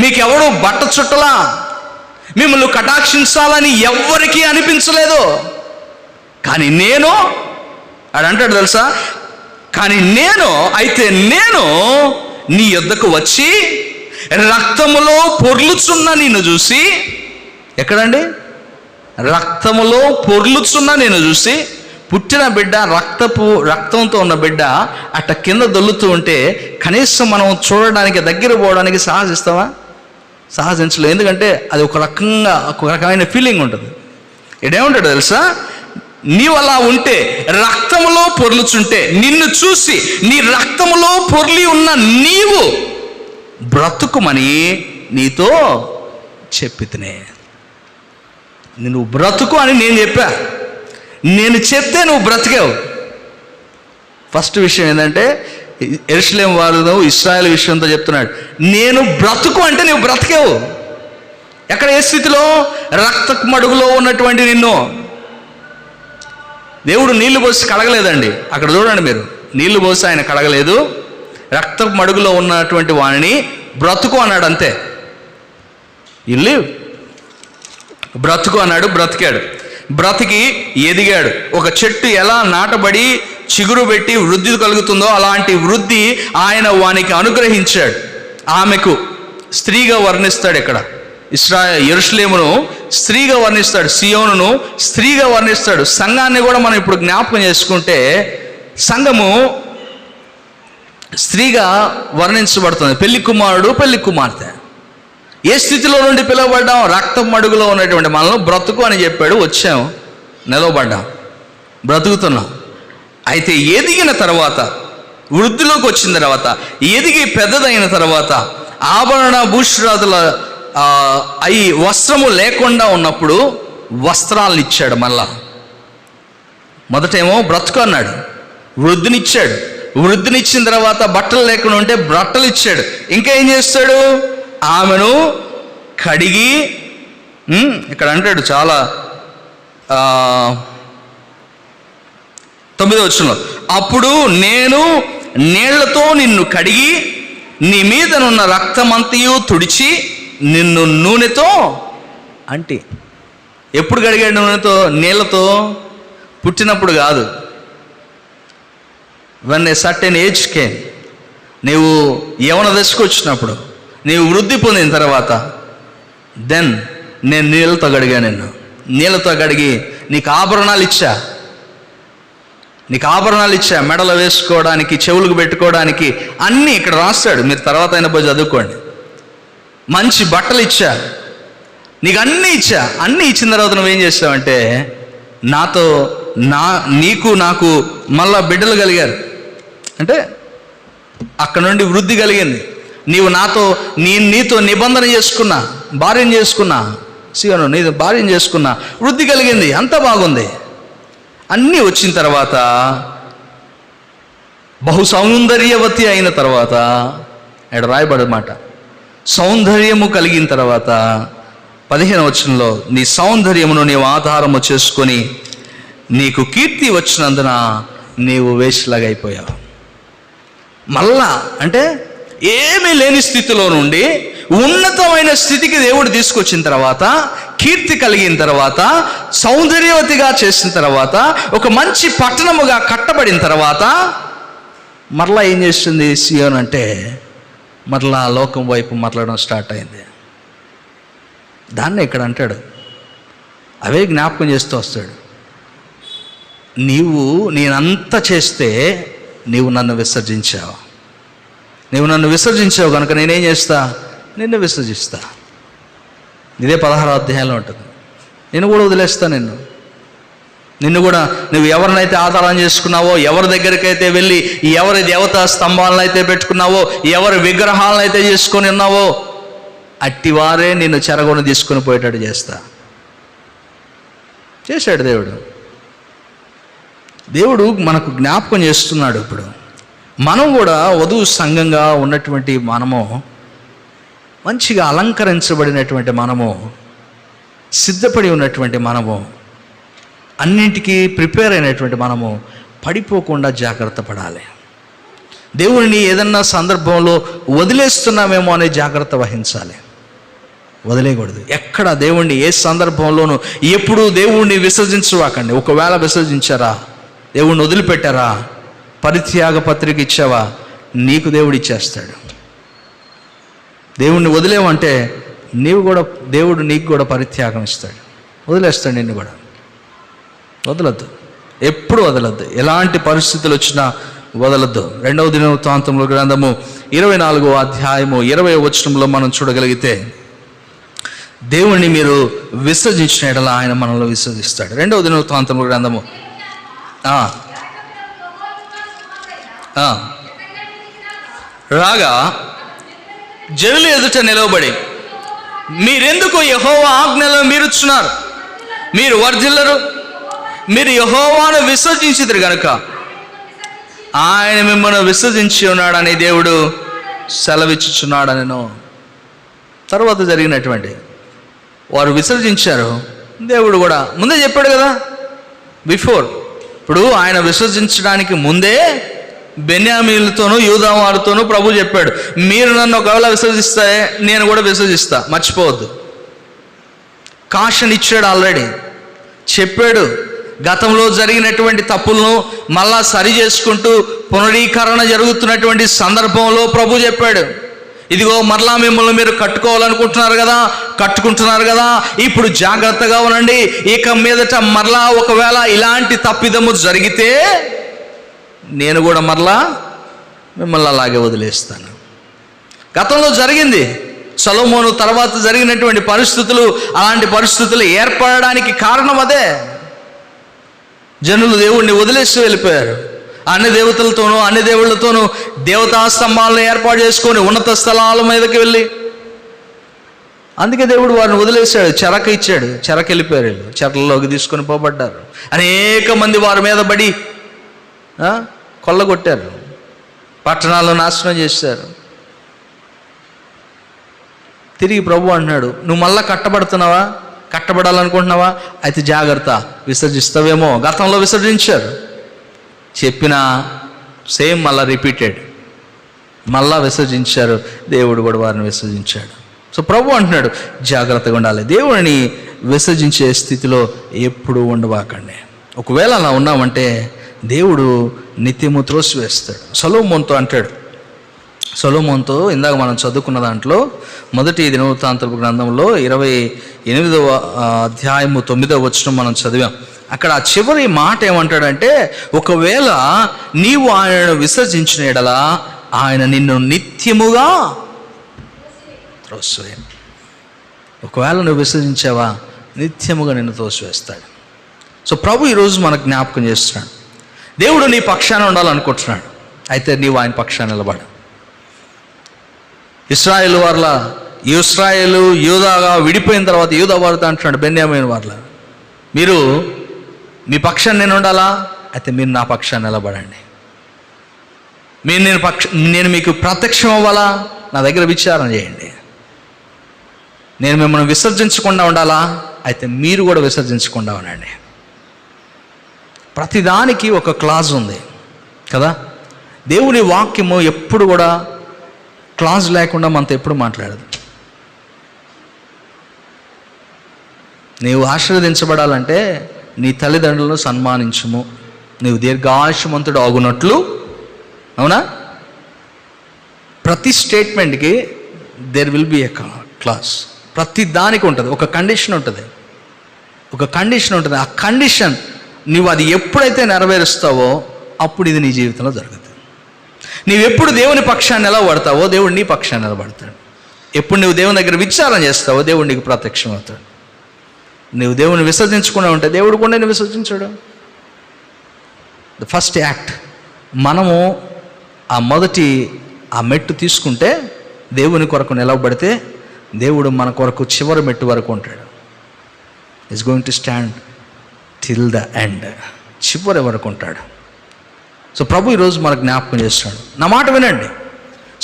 మీకెవడు బట్ట చుట్టలా, మిమ్మల్ని కటాక్షించాలని ఎవ్వరికీ అనిపించలేదు. కానీ నేను అంటాడు తెలుసా, కానీ నేను నీ యొద్దకు వచ్చి రక్తములో పొర్లుచున్న నిన్ను చూసి, ఎక్కడండి? రక్తములో పొర్లుచున్న నేను చూసి, పుట్టిన బిడ్డ రక్తంతో ఉన్న బిడ్డ అట్ట కింద దొల్లుతూ ఉంటే కనీసం మనం చూడడానికి, దగ్గర పోవడానికి సాహసిస్తావా? సాహసించలేదు. ఎందుకంటే అది ఒక రకమైన ఫీలింగ్ ఉంటుంది. ఇదేముంటాడు తెలుసా, నీవు అలా ఉంటే, రక్తములో పొర్లుచుంటే, నిన్ను చూసి నీ రక్తములో పొర్లి ఉన్న నీవు బ్రతుకుమని నీతో చెప్పితినే. నువ్వు బ్రతుకు అని నేను చెప్పా, నేను చెప్తే నువ్వు బ్రతికావు. ఫస్ట్ విషయం ఏంటంటే, యెరూషలేము వారు ఇశ్రాయేలు విషయంతో చెప్తున్నాడు, నేను బ్రతుకు అంటే నువ్వు బ్రతికావు. ఎక్కడ? ఏ స్థితిలో? రక్తపు మడుగులో ఉన్నటువంటి నిన్ను దేవుడు నీళ్లు పోసి కడగలేదండి. అక్కడ చూడండి మీరు, నీళ్లు పోసి ఆయన కడగలేదు, రక్తపు మడుగులో ఉన్నటువంటి వాడిని బ్రతుకు అన్నాడు, అంతే. ఇల్లు బ్రతుకు అన్నాడు, బ్రతికాడు. బ్రతికి ఎదిగాడు. ఒక చెట్టు ఎలా నాటబడి చిగురు పెట్టి వృద్ధి కలుగుతుందో అలాంటి వృద్ధి ఆయన వానికి అనుగ్రహించాడు. ఆమెకు స్త్రీగా వర్ణిస్తాడు. ఇక్కడ యెరూషలేమును స్త్రీగా వర్ణిస్తాడు, సియోనును స్త్రీగా వర్ణిస్తాడు. సంఘాన్ని కూడా మనం ఇప్పుడు జ్ఞాపకం చేసుకుంటే, సంఘము స్త్రీగా వర్ణించబడుతుంది. పెళ్లి కుమారుడు, పెళ్లి కుమార్తె. ఏ స్థితిలో నుండి పిలువబడ్డాం? రక్తం మడుగులో ఉన్నటువంటి మనల్ని బ్రతుకు అని చెప్పాడు, వచ్చాం, నిలవబడ్డాం, బ్రతుకుతున్నాం. అయితే ఎదిగిన తర్వాత వృద్ధిలోకి వచ్చిన తర్వాత, ఎదిగి పెద్దదైన తర్వాత, ఆభరణ భూషరాదుల అయి వస్త్రము లేకుండా ఉన్నప్పుడు వస్త్రాలను ఇచ్చాడు. మళ్ళా మొదటేమో బ్రతుకు అన్నాడు, వృద్ధినిచ్చాడు. వృద్ధినిచ్చిన తర్వాత బట్టలు లేకుండా ఉంటే బట్టలు ఇచ్చాడు. ఇంకా ఏం చేస్తాడు? ఆమెను కడిగి, ఇక్కడ అంటాడు చాలా 9వ వచనంలో, అప్పుడు నేను నీళ్లతో నిన్ను కడిగి నీ మీదనున్న రక్తమంతయు తుడిచి నిన్ను నూనెతో అంటే, ఎప్పుడు కడిగాడు నూనెతో? నీళ్లతో. పుట్టినప్పుడు కాదు, when a certain age came, నీవు యవన దశకు వచ్చినప్పుడు, నీవు వృద్ధి పొందిన తర్వాత, దెన్ నేను నీళ్ళతో కడిగా. నిన్ను నీళ్ళతో కడిగి నీకు ఆభరణాలు ఇచ్చా. మెడలో వేసుకోవడానికి, చెవులకు పెట్టుకోవడానికి అన్నీ ఇక్కడ రాస్తాడు. మీరు తర్వాత అయినా పోయి చదువుకోండి. మంచి బట్టలు ఇచ్చా, నీకు అన్నీ ఇచ్చా. అన్నీ ఇచ్చిన తర్వాత నువ్వేం చేస్తావంటే, నీకు నాకు మళ్ళా బిడ్డలు కలిగారు. అంటే అక్కడ నుండి వృద్ధి కలిగింది. నీతో నిబంధన చేసుకున్నా, భార్యను చేసుకున్నా, నీతో భార్యను చేసుకున్నా, వృద్ధి కలిగింది, అంతా బాగుంది. అన్నీ వచ్చిన తర్వాత, బహు సౌందర్యవతి అయిన తర్వాత, ఇక్కడ రాయబడమాట, సౌందర్యము కలిగిన తర్వాత 15వ వచనంలో, నీ సౌందర్యమును నీవు ఆధారము చేసుకొని నీకు కీర్తి వచ్చినందున నీవు వేశ్యలాగా అయిపోయావు. మళ్ళా అంటే ఏమీ లేని స్థితిలో నుండి ఉన్నతమైన స్థితికి దేవుడు తీసుకొచ్చిన తర్వాత, కీర్తి కలిగిన తర్వాత, సౌందర్యవతిగా చేసిన తర్వాత, ఒక మంచి పట్టణముగా కట్టబడిన తర్వాత, మరలా ఏం చేస్తుంది సియోన్ అంటే, మరలా లోకం వైపు మరలడం స్టార్ట్ అయింది. దాన్ని ఇక్కడ అంటాడు, అవే జ్ఞాపకం చేస్తూ వస్తాడు. నేనంతా చేస్తే నీవు నన్ను విసర్జించావు కనుక నేనేం చేస్తా? నిన్ను విసర్జిస్తా. ఇదే 16వ అధ్యాయంలో ఉంటుంది. నేను కూడా వదిలేస్తా నిన్ను కూడా. నువ్వు ఎవరినైతే ఆధారం చేసుకున్నావో, ఎవరి దగ్గరికైతే వెళ్ళి ఎవరి దేవతా స్తంభాలను అయితే పెట్టుకున్నావో, ఎవరి విగ్రహాలను అయితే చేసుకొని ఉన్నావో, అట్టివారే నిన్ను చెరగొని తీసుకొని పోయేటట్టు చేశాడు దేవుడు మనకు జ్ఞాపకం చేస్తున్నాడు. ఇప్పుడు మనం కూడా వధువు సంఘంగా ఉన్నటువంటి మనము, మంచిగా అలంకరించబడినటువంటి మనము, సిద్ధపడి ఉన్నటువంటి మనము, అన్నింటికీ ప్రిపేర్ అయినటువంటి మనము పడిపోకుండా జాగ్రత్త పడాలి. దేవుడిని ఏదన్నా సందర్భంలో వదిలేస్తున్నామేమో అనే జాగ్రత్త వహించాలి. వదిలేయకూడదు. ఎక్కడ దేవుణ్ణి ఏ సందర్భంలోనూ ఎప్పుడు దేవుణ్ణి విసర్జించవాకండి. ఒకవేళ విసర్జించారా, దేవుణ్ణి వదిలిపెట్టారా, పరిత్యాగ పత్రిక ఇచ్చావా, నీకు దేవుడు ఇచ్చేస్తాడు. దేవుణ్ణి వదిలేవంటే దేవుడు నీకు కూడా పరిత్యాగం ఇస్తాడు, వదిలేస్తాడు నిన్ను కూడా. వదలద్దు, ఎప్పుడు వదలద్దు. ఎలాంటి పరిస్థితులు వచ్చినా వదలద్దు. 2వ దినవృత్తాంతముల గ్రంథము 24వ అధ్యాయము 20వ వచనంలో మనం చూడగలిగితే, దేవుణ్ణి మీరు విసర్జించిన యెడల ఆయన మనలో విసర్జిస్తాడు. 2వ దినవృత్తాంతముల గ్రంథము రాగా జనుల ఎదుట నిలవబడి, మీరెందుకు యెహోవా ఆజ్ఞలను మీరుచున్నారు? మీరు వర్ధిల్లరు, మీరు యెహోవాను విసర్జించితిరి గనుక ఆయన మిమ్మల్ని విసర్జించి ఉన్నాడని దేవుడు సెలవిచ్చుచున్నాడనెను. తర్వాత జరిగినటువంటి వారు విసర్జించారు. దేవుడు కూడా ముందే చెప్పాడు కదా, బిఫోర్. ఇప్పుడు ఆయన విసర్జించడానికి ముందే బెన్యామీలతోనూ యూదా వారితోనూ ప్రభు చెప్పాడు, మీరు నన్ను ఒకవేళ విసర్జిస్తే నేను కూడా విసర్జిస్తా, మర్చిపోవద్దు. కాషన్ ఇచ్చాడు, ఆల్రెడీ చెప్పాడు. గతంలో జరిగినటువంటి తప్పులను మళ్ళా సరి చేసుకుంటూ పునరీకరణ జరుగుతున్నటువంటి సందర్భంలో ప్రభు చెప్పాడు, ఇదిగో మరలా మిమ్మల్ని మీరు కట్టుకుంటున్నారు కదా, ఇప్పుడు జాగ్రత్తగా ఉండండి. ఇక మీదట మరలా ఒకవేళ ఇలాంటి తప్పిదము జరిగితే నేను కూడా మరలా మిమ్మల్ని అలాగే వదిలేస్తాను. గతంలో జరిగింది. సొలొమోను తర్వాత జరిగినటువంటి పరిస్థితులు, అలాంటి పరిస్థితులు ఏర్పడడానికి కారణం అదే. జనులు దేవుణ్ణి వదిలేసి వెళ్ళిపోయారు. అన్ని దేవతలతోనూ అన్ని దేవుళ్ళతోనూ దేవతా స్తంభాలను ఏర్పాటు చేసుకొని ఉన్నత స్థలాల మీదకి వెళ్ళి, అందుకే దేవుడు వారిని వదిలేశాడు, చెరక ఇచ్చాడు. చెరక వెళ్ళిపోయారు వీళ్ళు, చెరలోకి తీసుకొని పోబడ్డారు. అనేక మంది వారి మీద పడి కొల్లగొట్టారు, పట్టణాలను నాశనం చేశారు. తిరిగి ప్రభు అంటున్నాడు, నువ్వు మళ్ళా కట్టబడుతున్నావా, కట్టబడాలనుకుంటున్నావా, అయితే జాగ్రత్త, విసర్జిస్తావేమో. గతంలో విసర్జించారు, చెప్పిన సేమ్ మళ్ళా రిపీటెడ్, మళ్ళా విసర్జించారు. దేవుడు కూడా వారిని విసర్జించాడు. సో ప్రభు అంటున్నాడు, జాగ్రత్తగా ఉండాలి. దేవుడిని విసర్జించే స్థితిలో ఎప్పుడు ఉండవాకండి. ఒకవేళ అలా ఉన్నామంటే దేవుడు నిత్యము త్రోసివేస్తాడు. సొలొమోనుతో అంటాడు, సొలొమోనుతో ఇందాక మనం చదువుకున్న దాంట్లో మొదటి దినవృత్తాంతపు గ్రంథంలో 28వ అధ్యాయము 9వ వచనం మనం చదివాం. అక్కడ ఆ చివరి మాట ఏమంటాడంటే, ఒకవేళ నీవు ఆయనను విసర్జించిన ఎడల ఆయన నిన్ను నిత్యముగా త్రోసివేయను. ఒకవేళ నువ్వు విసర్జించావా, నిత్యముగా నిన్ను త్రోసివేస్తాడు. సో ప్రభు ఈరోజు మనకు జ్ఞాపకం చేస్తున్నాడు, దేవుడు నీ పక్షాన ఉండాలనుకుంటున్నాడు, అయితే నీవు ఆయన పక్షాన నిలబడు. ఇశ్రాయేలు యూదాగా విడిపోయిన తర్వాత యూదా వారితో అంటున్నాడు బెన్యామీను వార్ల, మీరు మీ పక్షాన్ని నేను ఉండాలా, అయితే మీరు నా పక్షాన్ని నిలబడండి. నేను మీకు ప్రత్యక్షం అవ్వాలా, నా దగ్గర విచారణ చేయండి. నేను మిమ్మల్ని విసర్జించకుండా ఉండాలా, అయితే మీరు కూడా విసర్జించకుండా ఉండండి. ప్రతిదానికి ఒక క్లాజ్ ఉంది కదా. దేవుని వాక్యము ఎప్పుడు కూడా క్లాజ్ లేకుండా మనతో ఎప్పుడు మాట్లాడదు. నీవు ఆశీర్వదించబడాలంటే నీ తల్లిదండ్రులను సన్మానించుము, నీవు దీర్ఘాయుష్మంతుడు ఆగునట్లు. అవునా? ప్రతి స్టేట్మెంట్కి there will be a class. ప్రతి దానికి ఉంటుంది, ఒక కండిషన్ ఉంటుంది, ఆ కండిషన్ నీవు అది ఎప్పుడైతే నెరవేరుస్తావో అప్పుడు ఇది నీ జీవితంలో జరుగుతుంది. నీవు ఎప్పుడు దేవుని పక్షాన్ని నిలబడతావో దేవుడు నీ పక్షాన్ని నిలబడతాడు. ఎప్పుడు నువ్వు దేవుని దగ్గర విచారణ చేస్తావో దేవుడు నీకు ప్రత్యక్షం అవుతాడు. నువ్వు దేవుని విసర్జించకుండా ఉంటే దేవుడు కూడా నేను విసర్జించాడు. ద ఫస్ట్ యాక్ట్, మనము ఆ మెట్టు తీసుకుంటే, దేవుని కొరకు నిలబడితే దేవుడు మన కొరకు చివరి మెట్టు వరకు ఉంటాడు. Is going to stand till the end, చివరి వరకు ఉంటాడు. సో ప్రభు ఈరోజు మనకు జ్ఞాపకం చేస్తున్నాడు, నా మాట వినండి.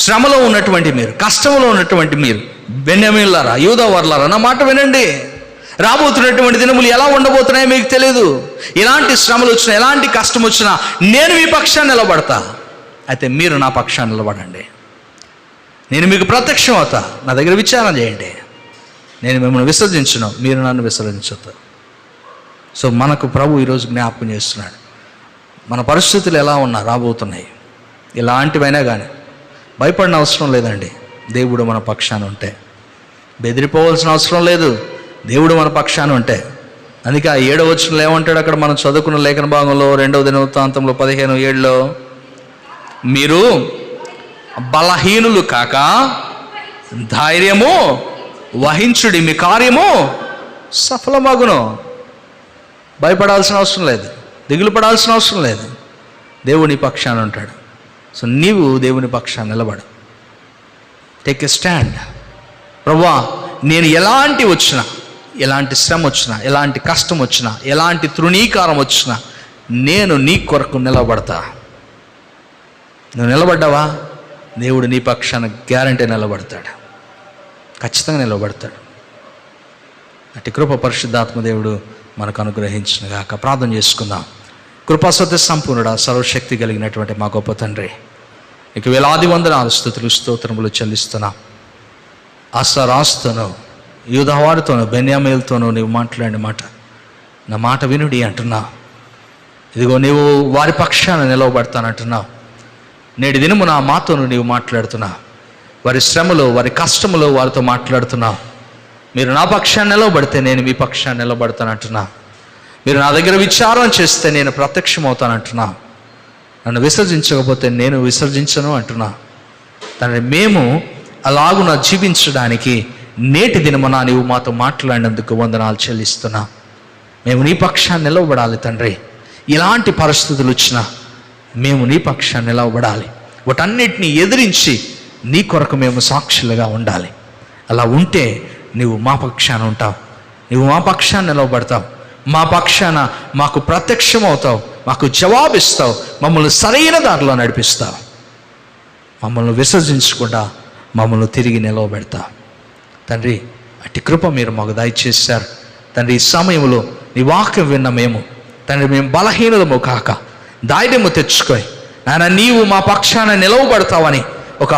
శ్రమలో ఉన్నటువంటి మీరు, కష్టంలో ఉన్నటువంటి మీరు, బెన్యామీనులారా, యూదా వారులారా, నా మాట వినండి. రాబోతున్నటువంటి దినములు ఎలా ఉండబోతున్నాయో మీకు తెలియదు. ఎలాంటి శ్రమలు వచ్చినా, ఎలాంటి కష్టం వచ్చినా నేను మీ పక్షాన్ని నిలబడతా, అయితే మీరు నా పక్షాన్ని నిలబడండి. నేను మీకు ప్రత్యక్షం అవుతా, నా దగ్గర విచారణ చేయండి. నేను మిమ్మల్ని విసర్జించను, మీరు నన్ను విసర్జించొద్దు. సో మనకు ప్రభు ఈరోజు జ్ఞాపకం చేస్తున్నాడు, మన పరిస్థితులు ఎలా ఉన్నా రాబోతున్నాయి, ఎలాంటివైనా కానీ భయపడిన అవసరం లేదండి. దేవుడు మన పక్షాన ఉంటే బెదిరిపోవాల్సిన అవసరం లేదు. దేవుడు మన పక్షాన ఉంటే, అందుకే ఆ 7వ వచనంలో ఏమంటాడు, అక్కడ మనం చదువుకున్న లేఖన భాగంలో 2వ దినవృత్తాంతంలో 15:7లో, మీరు బలహీనులు కాక ధైర్యము వహించుడి, మీ కార్యము సఫలమగును. భయపడాల్సిన అవసరం లేదు, దిగులు పడాల్సిన అవసరం లేదు. దేవుని పక్షాన ఉంటాడు. సో నీవు దేవుని పక్షాన నిలబడు, టేక్ ఎ స్టాండ్. ప్రభువా, నేను ఎలాంటి శ్రమ వచ్చినా, ఎలాంటి కష్టం వచ్చినా, ఎలాంటి తృణీకారం వచ్చినా నేను నీ కొరకు నిలబడతా. నువ్వు నిలబడ్డావా, దేవుడు నీ పక్షాన గ్యారంటీ నిలబడతాడు, ఖచ్చితంగా నిలబడతాడు. అట్టి కృప పరిశుద్ధాత్మ దేవుడు మనకు అనుగ్రహించిన గాక. ప్రార్థన చేసుకుందాం. కృపాసత్య సంపూర్ణుడా, సర్వశక్తి కలిగినటువంటి మా గొప్ప తండ్రి, నీకు వేలాది వందనాలు, స్తుతులు, స్తోత్రములు చెల్లిస్తున్నా. రాస్తూనో యూదావారితోనూ బెన్యామీలతోనూ నీవు మాట్లాడిన మాట, నా మాట వినుడి అంటున్నా. ఇదిగో నీవు వారి పక్షాన నిలవబడతానంటున్నావు. నేటి దినము నా మాతోను నీవు మాట్లాడుతున్నా. వారి శ్రమలో, వారి కష్టములో వారితో మాట్లాడుతున్నావు. మీరు నా పక్షాన్ని నిలవబడితే నేను మీ పక్షాన్ని నిలబడతానంటున్నా. మీరు నా దగ్గర విచారం చేస్తే నేను ప్రత్యక్షమవుతానంటున్నా. నన్ను విసర్జించకపోతే నేను విసర్జించను అంటున్నా. తండ్రి, మేము అలాగున జీవించడానికి నేటి దినమున నీవు మాతో మాట్లాడినందుకు వందనాలు చెల్లిస్తున్నా. మేము నీ పక్షాన్ని నిలవబడాలి తండ్రి. ఎలాంటి పరిస్థితులు వచ్చినా మేము నీ పక్షాన్ని నిలవబడాలి. వాటన్నిటిని ఎదిరించి నీ కొరకు మేము సాక్షులుగా ఉండాలి. అలా ఉంటే నువ్వు మా పక్షాన ఉంటావు, నువ్వు మా పక్షాన్ని నిలవబడతావు, మా పక్షాన మాకు ప్రత్యక్షమవుతావు, మాకు జవాబిస్తావు, మమ్మల్ని సరైన దారిలో నడిపిస్తావు, మమ్మల్ని విసర్జించకుండా మమ్మల్ని తిరిగి నిలవబెడతావు. తండ్రి, అట్టి కృప మీరు మాకు దయచేశారు తండ్రి. ఈ సమయంలో నీ వాక్యం విన్న మేము తండ్రి, మేము బలహీనులము కాక ధైర్యము తెచ్చుకొని నాయన నీవు మా పక్షాన నిలవబడతావని ఒక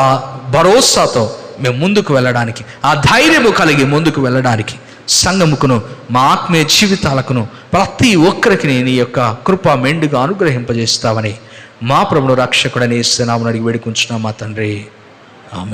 భరోసాతో మేము ముందుకు వెళ్ళడానికి, ఆ ధైర్యము కలిగి ముందుకు వెళ్ళడానికి సంఘముకును మా ఆత్మీయ జీవితాలకును ప్రతి ఒక్కరికి నీ యొక్క కృప మెండుగా అనుగ్రహింపజేస్తావని మా ప్రభువు రక్షకుడని యేసు నామమున అడిగి వేడుకుంటున్నాం మా తండ్రి. ఆమేన్.